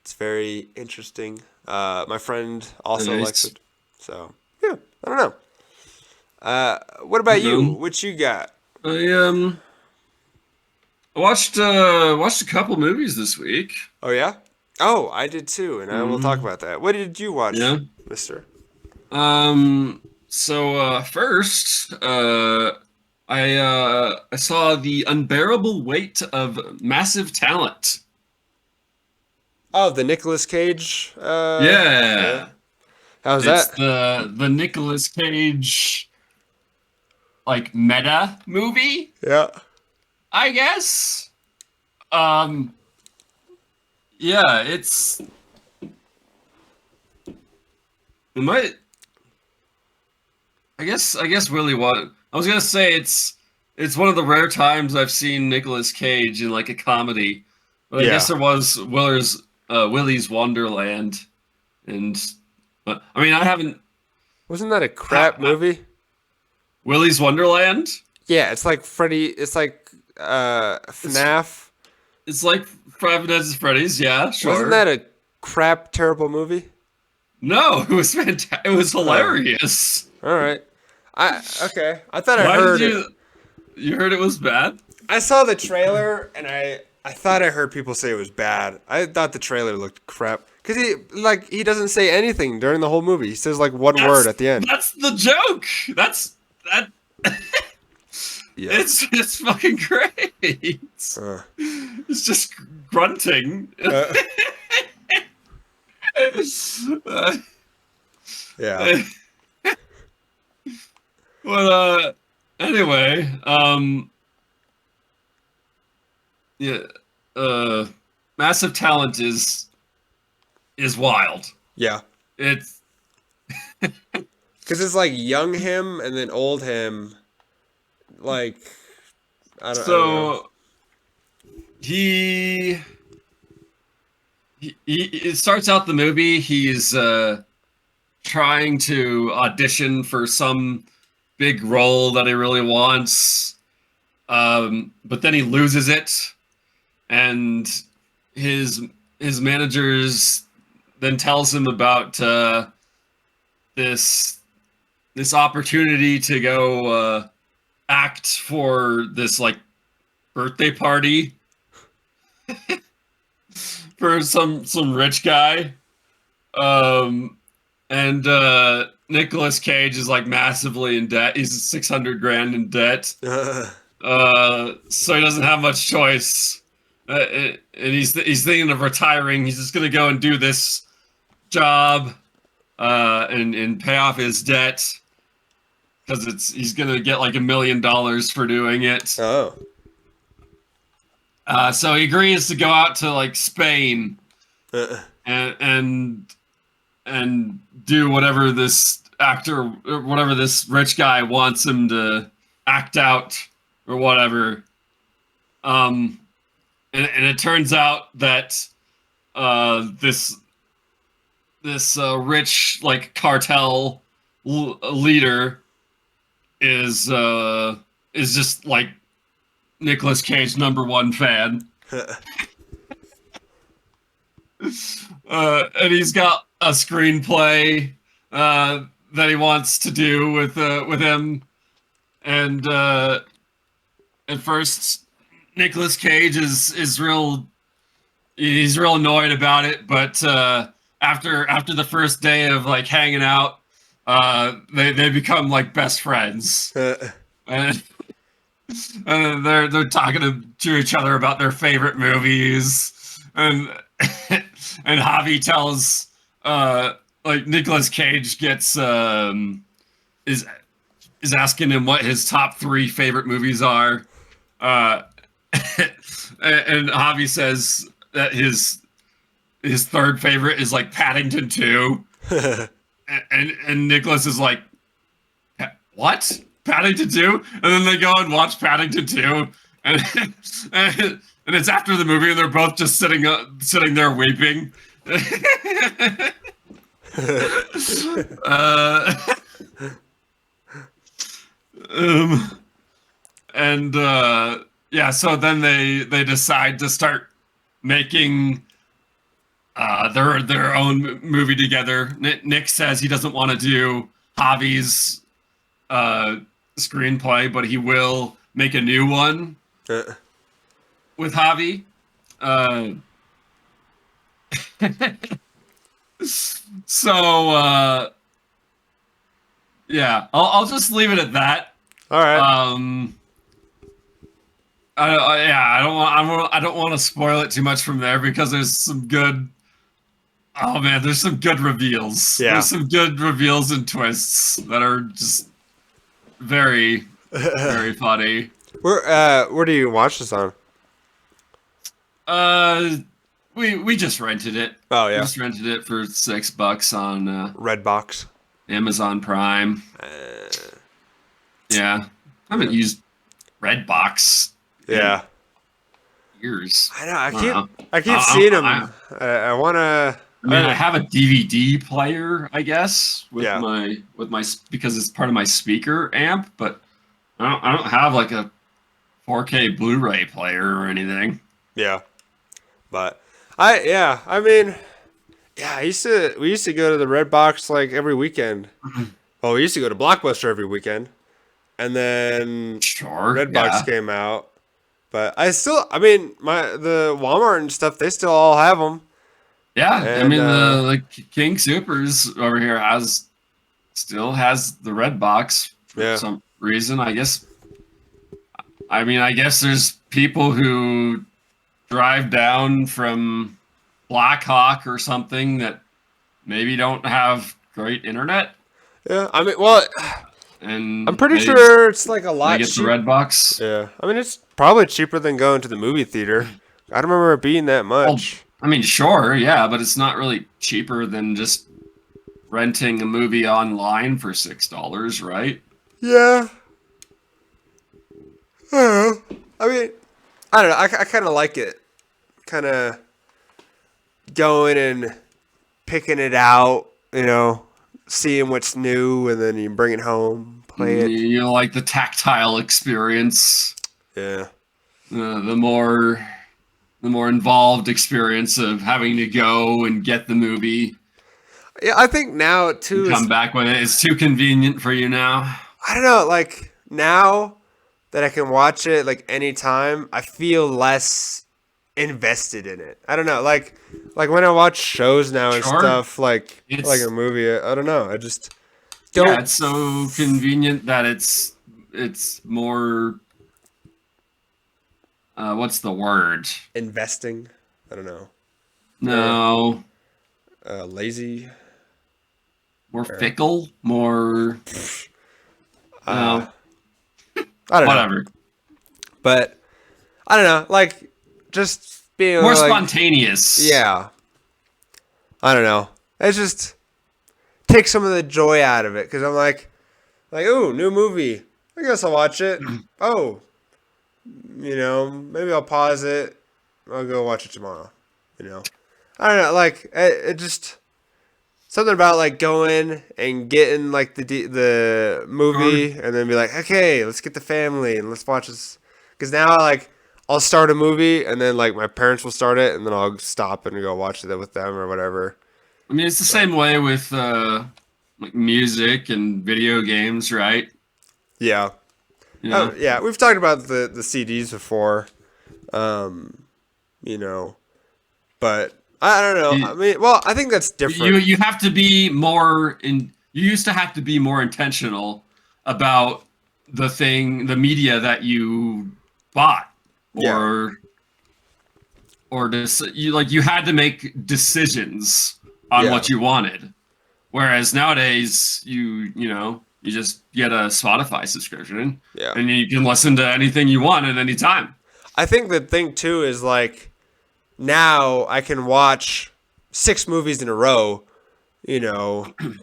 It's very interesting. My friend also likes Nice. it. So yeah, I don't know. What I about don't you? know. What you got? I watched a couple movies this week. Oh yeah. Oh, I did too, and I will talk Mm, about that. What did you watch, yeah. Mister? First, I saw The Unbearable Weight of Massive Talent. Oh, the Nicolas Cage. Yeah. Yeah. How's It's that? the Nicolas Cage like meta movie, Yeah. I guess. Um yeah, it might I guess really what I was gonna say it's one of the rare times I've seen Nicolas Cage in like a comedy. But I guess Yeah. there was Willy's Wonderland and but I mean I haven't Wasn't that a ha, crap movie? Willy's Wonderland. Yeah, it's like Freddy. It's like It's FNAF. it's like Five Nights at Freddy's, yeah, Wasn't sure. that a crap, terrible movie? No, it was fantastic. It was Oh, hilarious. all right. Okay. I thought I Why did heard it. you heard it was bad? I saw the trailer and I thought I heard people say it was bad. I thought the trailer looked crap because he doesn't say anything during the whole movie. He says like one word That's at the end. that's the joke. That's that. Yeah. It's fucking great. Uh, It's just grunting. uh, Uh, yeah. but anyway, yeah, uh, Massive Talent is wild. Yeah. It's Because it's like young him and then old him. Like I don't know. so he it starts out the movie. He's trying to audition for some big role that he really wants, but then he loses it, and his his managers then tells him about this this opportunity to go act for this like birthday party for some rich guy. And Nicolas Cage is like massively in debt. He's 600 grand in debt. So he doesn't have much choice. And he's thinking of retiring. He's just gonna go and do this job, and pay off his debt because he's gonna get like $1 million for doing it. Oh. So he agrees to go out to like Spain Uh, and do whatever this actor or whatever this rich guy wants him to act out or whatever. And it turns out that this rich like cartel leader is just like Nicolas Cage #1 fan. And he's got a screenplay that he wants to do with him. And at first, Nicolas Cage is real. He's real annoyed about it, but after the first day of like hanging out, they become like best friends. And they're talking to each other about their favorite movies, and and Javi tells like Nicolas Cage gets is asking him what his top 3 favorite movies are, and Javi says that his third favorite is like Paddington 2, and Nicholas is like, what? Paddington 2? And then they go and watch Paddington 2, and it's after the movie, and they're both just sitting there weeping. Yeah, so then they decide to start making their own movie together. Nick says he doesn't want to do Javi's screenplay, but he will make a new one with Javi. So yeah, I'll just leave it at that. All right. I don't want to spoil it too much from there because there's some good. Oh man, there's some good reveals. Yeah. There's some good reveals and twists that are just very, very funny. Where do you watch this on? We just rented it. Oh yeah. We just rented it for $6 on Redbox. Amazon Prime. Yeah, I haven't used Redbox. Yeah. Years. I know. I keep seeing them. I wanna. I mean, I have a DVD player, I guess, with Yeah. my because it's part of my speaker amp, but I don't have like a 4K Blu-ray player or anything. Yeah. But I mean, we used to go to the Redbox like every weekend. Well, we used to go to Blockbuster every weekend, and then Sure. Redbox came out. But the Walmart and stuff, they still all have them. Yeah, And, I mean the King Supers over here still has the Redbox for some reason. I guess there's people who drive down from Black Hawk or something that maybe don't have great internet. Yeah, I mean, well, and I'm pretty sure it's like a lot. They get the Redbox. Yeah, I mean, it's probably cheaper than going to the movie theater. I don't remember it being that much. Well, I mean, sure, yeah, but it's not really cheaper than just renting a movie online for $6, right? Yeah. I don't know. I mean, I don't know. I kind of like it. Kind of going and picking it out, seeing what's new, and then you bring it home, play it. You like the tactile experience. Yeah. The more involved experience of having to go and get the movie. Yeah, I think now too. Come back with it. It's too convenient for you now. I don't know. Like now that I can watch it like anytime, I feel less invested in it. I don't know, like when I watch shows now and Sure. stuff, like It's a movie. I don't know. I just yeah, don't it's so convenient that it's more what's the word? investing. I don't know. More No, lazy. more fickle, more Uh, no, I don't know. whatever. But I don't know. Like just being More like spontaneous. yeah. I don't know. It's just take some of the joy out of it because I'm like ooh, new movie. I guess I'll watch it. Oh, maybe I'll pause it. I'll go watch it tomorrow. I don't know. Like it just something about like going and getting like the Sure. movie and then be like, okay, let's get the family and let's watch this. Because now like I'll start a movie and then like my parents will start it and then I'll stop and go watch it with them or whatever. I mean, it's the But same way with like music and video games, right? yeah, You know, yeah, we've talked about the CDs before, um, you know, but I don't know. I you mean, well, I think that's different. you have to be more in. You used to have to be more intentional about the media that you bought, Yeah, or you had to make decisions on yeah, what you wanted. Whereas nowadays, you just get a Spotify subscription yeah. and you can listen to anything you want at any time. I think the thing too is like now I can watch 6 movies in a row,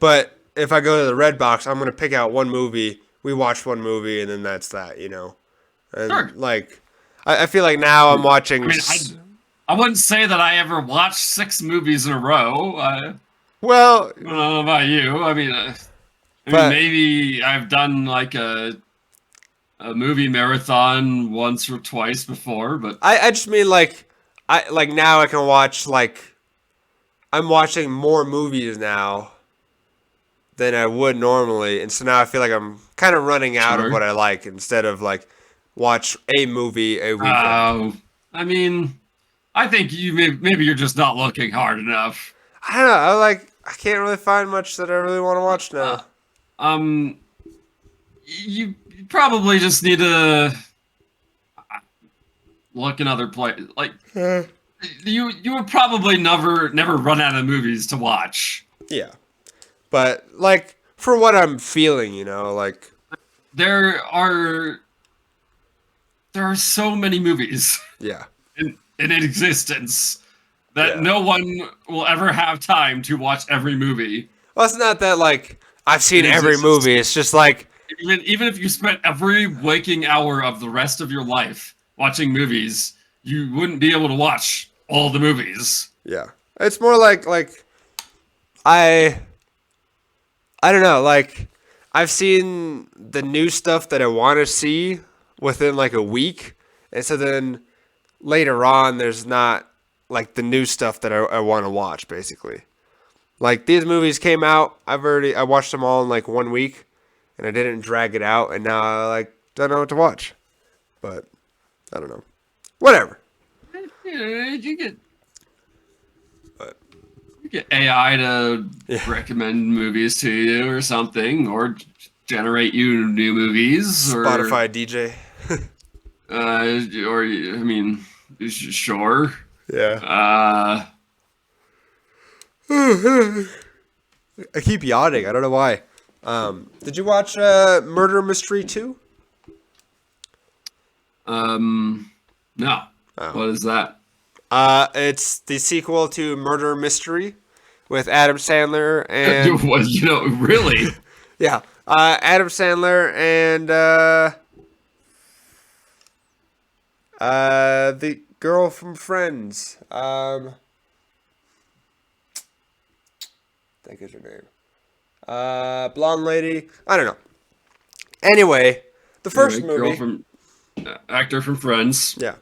but if I go to the Red Box, I'm gonna pick out one movie. We watch one movie, and then that's that. And Sure. like, I feel like now I'm I watching. mean, I wouldn't say that I ever watched 6 movies in a row. Well, I don't know about you. I mean, but maybe I've done like a movie marathon once or twice before, but I just mean like I like now I can watch like I'm watching more movies now than I would normally, and so now I feel like I'm kind of running out of sure. what I like instead of like watch a movie a weekend. Uh, I mean, I think maybe you're just not looking hard enough. I don't know. I can't really find much that I really want to watch Uh, now. um, you probably just need to look in other places. Like you would probably never run out of movies to watch. Yeah, but like for what I'm feeling, like There are there are so many movies yeah, in existence that yeah. no one will ever have time to watch every movie Well, it's not that like I've in seen every existence. movie. It's just like Even if you spent every waking hour of the rest of your life watching movies, you wouldn't be able to watch all the movies. yeah. It's more like I I don't know. Like I've seen the new stuff that I want to see within like a week, and so then later on, there's not like the new stuff that I want to watch. Basically, like these movies came out. I watched them all in like one week, and I didn't drag it out, and now I like don't know what to watch. But I don't know. Whatever. You get But you get AI to yeah, recommend movies to you or something, or generate you new movies, Spotify DJ. or I mean, sure. Yeah. Uh, I keep yawning. I don't know why. Did you watch Murder Mystery 2? no. Oh. What is that? It's the sequel to Murder Mystery with Adam Sandler and What, really? yeah, Adam Sandler and the girl from Friends. I think is her name. Blonde lady. I don't know. Anyway, the first Anyway, girl movie. from actor from Friends. Yeah.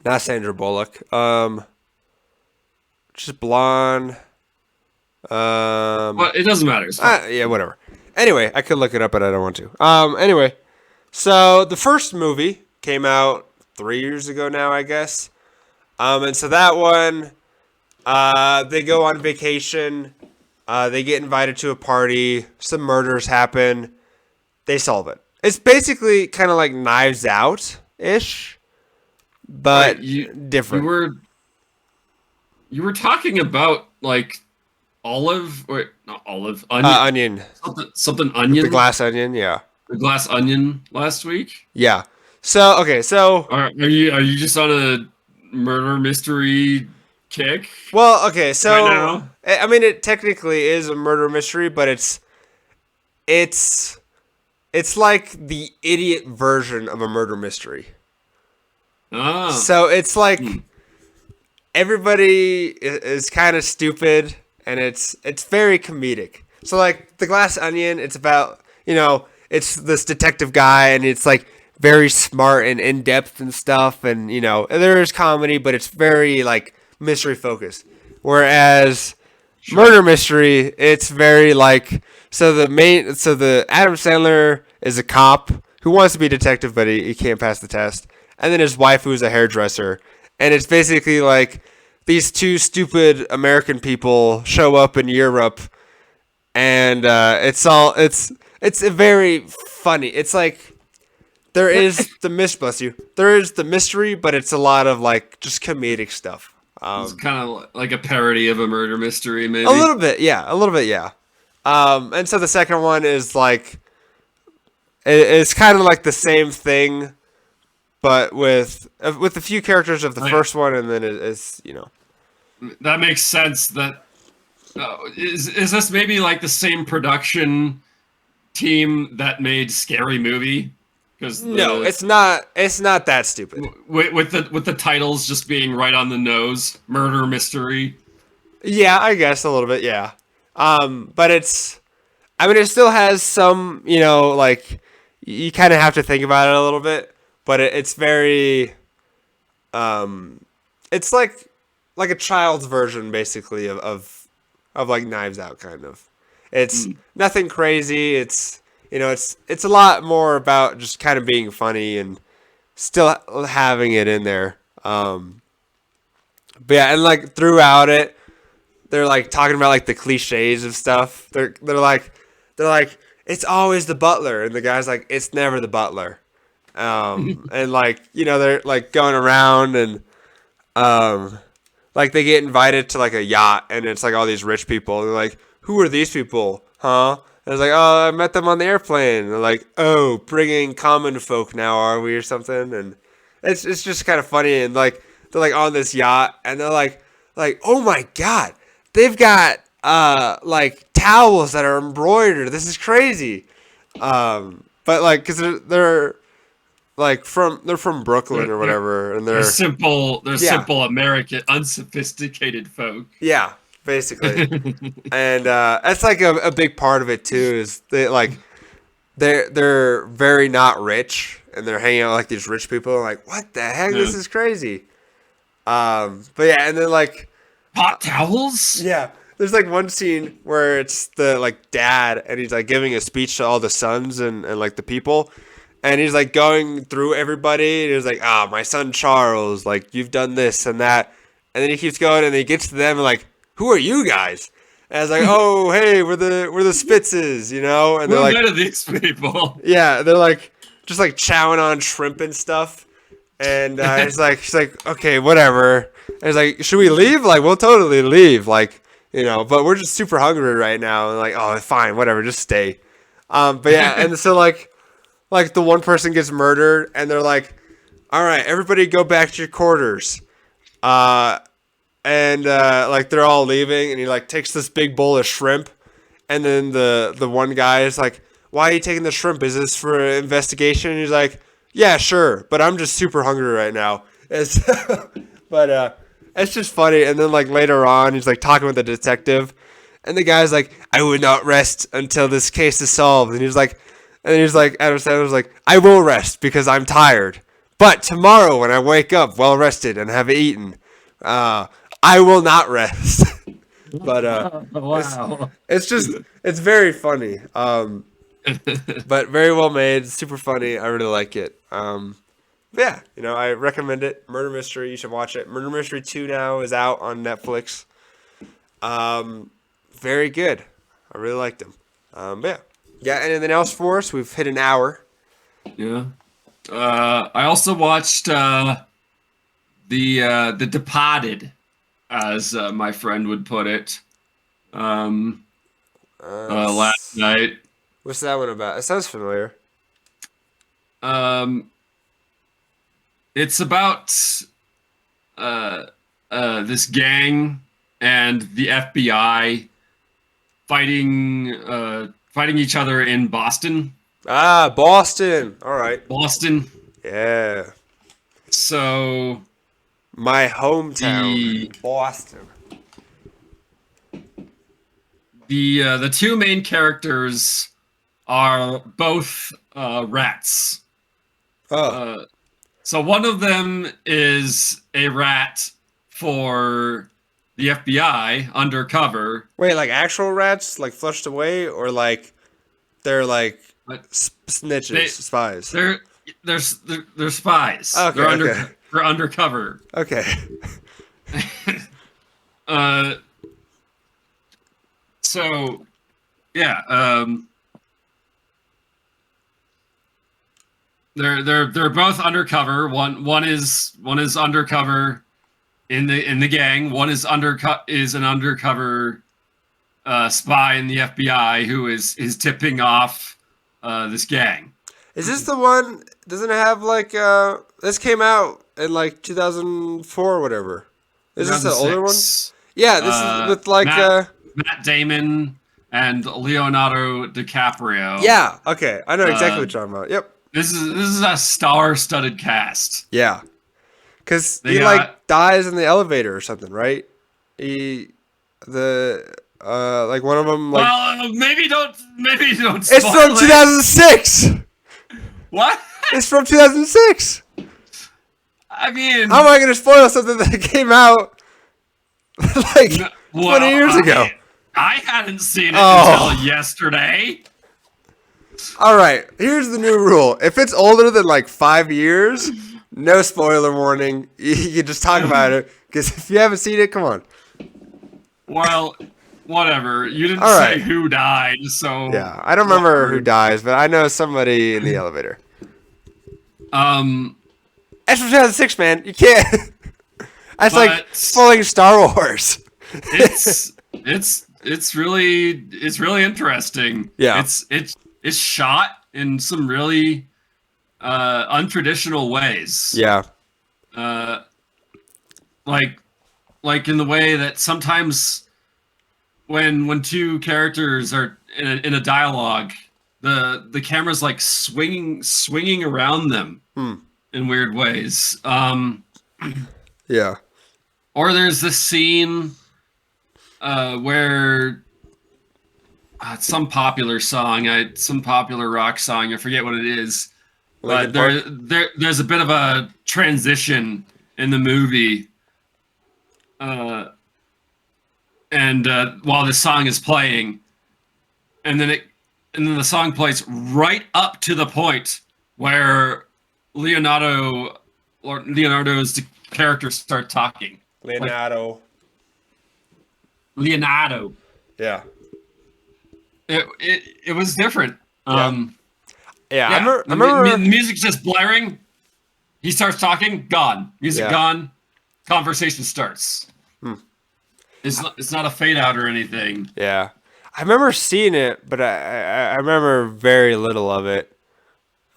Not Sandra Bullock. Just blonde. But it doesn't matter. It's fine. Yeah, whatever. Anyway, I could look it up, but I don't want to. Anyway, so the first movie came out 3 years ago now, I guess. And so that one, they go on vacation. They get invited to a party. Some murders happen. They solve it. It's basically kind of like Knives Out ish, but Right, you different. you were talking about like olive or not olive Onion, something the onion, glass onion. Yeah, the glass onion last week. yeah. So okay, so Are you just on a murder mystery kick well, okay, right so now? I mean, it technically is a murder mystery, but it's it's like the idiot version of a murder mystery. Ah, So it's hmm. like everybody is kind of stupid, and it's very comedic. So like the glass onion, it's about, it's this detective guy, and it's like very smart and in depth and stuff, and there is comedy, but it's very like mystery focused. Whereas Sure. murder mystery, it's very like, so the Adam Sandler is a cop who wants to be a detective, but he can't pass the test, and then his wife who's a hairdresser, and it's basically like these two stupid American people show up in Europe, and it's a very funny. It's like there is the bless you. There is the mystery, but it's a lot of like just comedic stuff. It's kind of like a parody of a murder mystery, A maybe. little bit, yeah, a little bit, yeah. And so the second one is like it's kind of like the same thing, but with a few characters of the Like, first one, and then it's that makes sense. That is this maybe like the same production team that made Scary Movie? Because no, the it's not. It's not that stupid. with the titles just being right on the nose, murder mystery. Yeah, I guess a little bit. Yeah. But it's. I mean, it still has some. Like you kind of have to think about it a little bit, but it's very. It's like a child's version, basically, of like Knives Out, kind of. It's Mm. nothing crazy. It's a lot more about just kind of being funny and still having it in there. But yeah, and like throughout it, they're like talking about like the cliches of stuff. They're like it's always the butler, and the guy's like it's never the butler. And like they're like going around, and um like they get invited to like a yacht, and it's like all these rich people, and they're like, who are these people, huh? And it's like, oh, I met them on the airplane. And they're like, oh, bringing common folk now, are we, or something? And it's just kind of funny, and like they're like on this yacht, and they're like oh my god, they've got like towels that are embroidered. This is crazy. But like because they're like they're from Brooklyn They're, or they're, whatever, and they're they're simple. They're yeah, simple American, unsophisticated folk. yeah, basically. And that's like a big part of it too. Is they're very not rich, and they're hanging out with, like these rich people. Like, what the heck? Yeah. This is crazy. But yeah, and then like Hot towels. yeah, there's like one scene where it's the like dad, and he's like giving a speech to all the sons and like the people, and he's like going through everybody, and he's like, ah, my son Charles, like you've done this and that, and then he keeps going, and he gets to them and like, who are you guys? And it's like, oh, hey, we're the Spitzes, and they're Who like, invented these people? yeah, they're like just like chowing on shrimp and stuff, and she's like, okay, whatever. And it's like, should we leave? Like, we'll totally leave, like, but we're just super hungry right now, and like, oh, fine, whatever, just stay. But yeah, and so like the one person gets murdered, and they're like, all right, everybody go back to your quarters. Uh, and like they're all leaving, and he like takes this big bowl of shrimp, and then the one guy is like, why are you taking the shrimp? Is this for an investigation? And he's like, yeah, sure, but I'm just super hungry right now. It's but it's just funny. And then like later on, he's like talking with the detective, and the guy's like, I would not rest until this case is solved. And he's like, Adam Sandler was like, I will rest because I'm tired, but tomorrow when I wake up well rested and have eaten, uh, I will not rest. But it's Wow. it's just it's very funny. But very well made, super funny. I really like it. Yeah, I recommend it. Murder Mystery, you should watch it. Murder Mystery 2 now is out on Netflix. Very good. I really liked them. But yeah. Yeah, anything else for us? We've hit an hour. Yeah. I also watched the Departed, as my friend would put it, last night. What's that one about? It sounds familiar. Um, it's about this gang and the FBI fighting each other in Boston. Ah, Boston. All right. Boston. Yeah. So My hometown, the Boston. the two main characters are both rats. Oh. So one of them is a rat for the FBI undercover. Wait, like actual rats, like flushed away, or like they're like But snitches, spies? they're spies. Okay, okay. They're undercover. Okay. So yeah, they're both undercover. One is undercover in the gang. One is an undercover spy in the FBI who is tipping off this gang. Is this the one? Doesn't it have like this came out in like 2004 or whatever? Is this the older one? 2006. Yeah, this is with like Matt Damon and Leonardo DiCaprio. yeah, okay. I know exactly what you're talking about. Yep. This is a star-studded cast. Yeah. Cuz They he got- like dies in the elevator or something, right? Like one of them like Well, maybe don't it's spoil from it. 2006. What? It's from 2006. I mean, How am I going to spoil something that came out like 20 years ago? I hadn't seen it Oh. until yesterday. All right, here's the new rule. If it's older than like 5 years, no spoiler warning. You can just talk about it because if you haven't seen it, come on. Well, whatever. You didn't All say right. who died, so Yeah, I don't remember who dies, but I know somebody in the elevator. That's from 2006, man. You can't. That's like But- spoiling Star Wars. it's really interesting. Yeah. It's shot in some really untraditional ways. Yeah. Like in the way that sometimes when two characters are in a dialogue, the camera's like swinging around them in weird ways. Yeah. Or there's this scene where it's some popular rock song. I forget what it is, Linkin but there's a bit of a transition in the movie, and while this song is playing, and then the song plays right up to the point where Leonardo's character start talking. Leonardo. Leonardo. Yeah. It was different. Yeah. Yeah. I The remember. music's just blaring. He starts talking. Gone. Music Yeah. gone. Conversation starts. It's not a fade out or anything. Yeah. I remember seeing it, but I remember very little of it.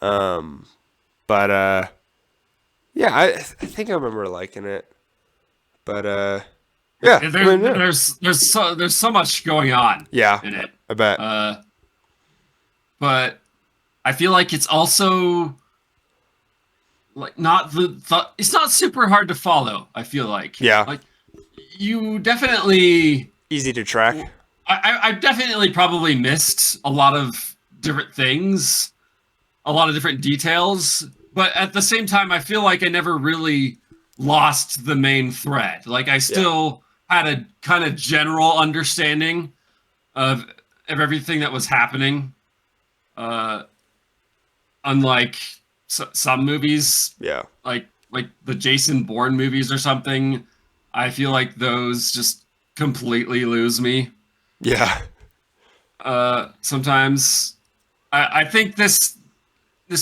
But yeah, I think I remember liking it. But yeah, I mean, yeah. There's so much going on Yeah, in it. I bet. But I feel like it's also like not it's not super hard to follow. I feel like Yeah. like you definitely Easy to track. I definitely probably missed a lot of different things, a lot of different details, but at the same time, I feel like I never really lost the main thread. Like I still had a kind of general understanding of everything that was happening. Unlike some movies, Yeah. like the Jason Bourne movies or something, I feel like those just completely lose me. Yeah. Sometimes I think this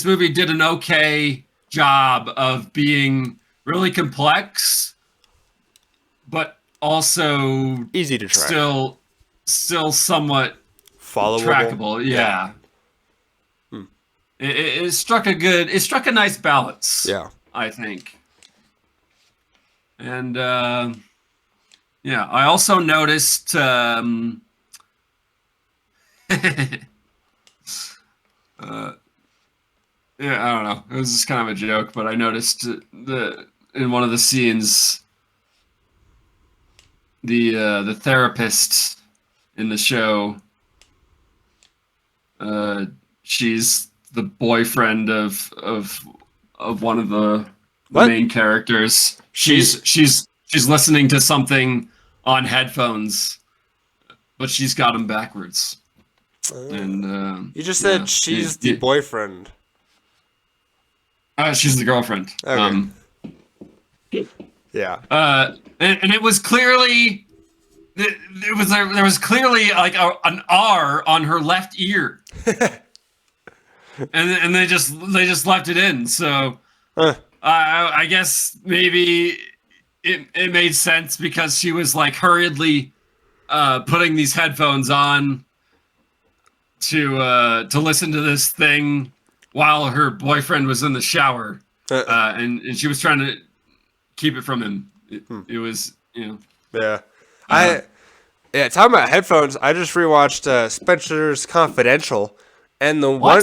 movie did an okay job of being really complex, but also Easy to track. still somewhat Followable. trackable. Yeah. It struck a nice balance. Yeah. I think. And yeah, I also noticed yeah, I don't know. It was just kind of a joke, but I noticed in one of the scenes the therapist in the show, she's the boyfriend of one of the What? main characters. She's listening to something on headphones, but she's got them backwards. And You just said she's the boyfriend. She's the girlfriend. Okay. Yeah. And it was clearly there was clearly like an R on her left ear, and they just left it in. So I guess maybe it made sense because she was like hurriedly putting these headphones on to listen to this thing while her boyfriend was in the shower, and she was trying to keep it from him. It was, Yeah. Talking about headphones, I just rewatched Spencer's Confidential, and the one.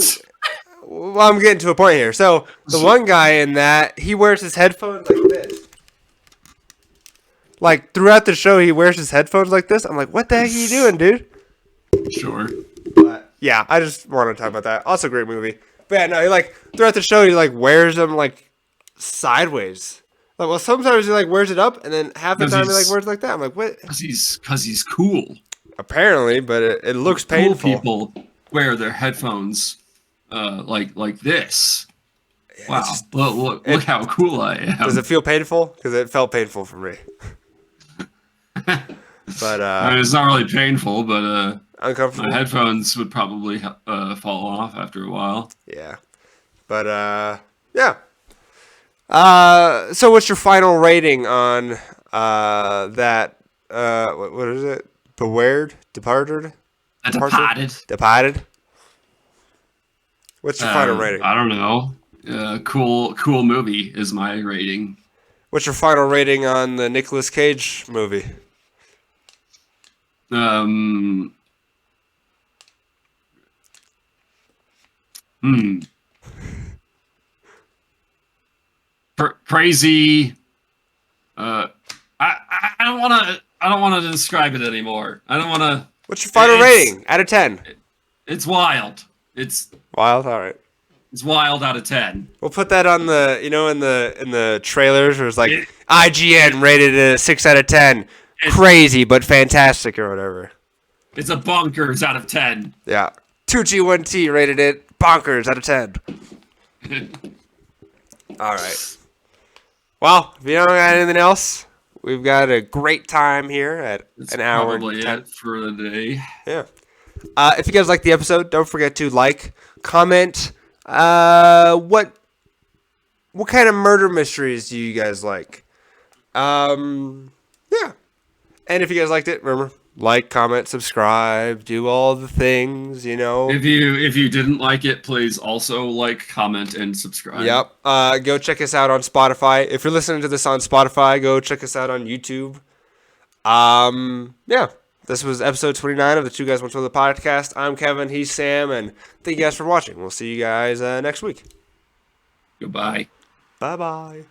Well, I'm getting to a point here. So the one guy in that, he wears his headphones like this. Like throughout the show, he wears his headphones like this. I'm like, what the heck are you doing, dude? Sure. But yeah, I just want to talk about that. Also, great movie. But yeah, no, he like throughout the show, he like wears them like sideways. Like, well, sometimes he like wears it up, and then half the time he like wears it like that. I'm like, what? Because he's cool. Apparently, but it looks painful. Cool people wear their headphones like this. Yeah, wow, look how cool I am. Does it feel painful? Because it felt painful for me. But I mean, it's not really painful, but uncomfortable. my headphones would probably fall off after a while. Yeah, but yeah. So what's your final rating on that? What is it? Departed. What's your final rating? I don't know. Cool movie is my rating. What's your final rating on the Nicolas Cage movie? Crazy. I don't want to describe it anymore. I don't want to. What's your final rating out of 10? It's wild. It's wild. All right. It's wild out of 10. We'll put that on the in the trailers where it's like IGN rated a 6 out of 10. Crazy but fantastic or whatever. It's a bonkers out of 10. Yeah. 2G1T rated it bonkers out of 10. All right. Well, if you don't got anything else, we've got a great time here at an hour and 10. Probably it for the day. Yeah. If you guys like the episode, don't forget to like, comment. What kind of murder mysteries do you guys like? Yeah. And if you guys liked it, remember, like, comment, subscribe, do all the things, If you didn't like it, please also like, comment, and subscribe. Yep. Go check us out on Spotify. If you're listening to this on Spotify, go check us out on YouTube. Yeah. This was episode 29 of the Two Guys One Toilet podcast. I'm Kevin. He's Sam. And thank you guys for watching. We'll see you guys next week. Goodbye. Bye-bye.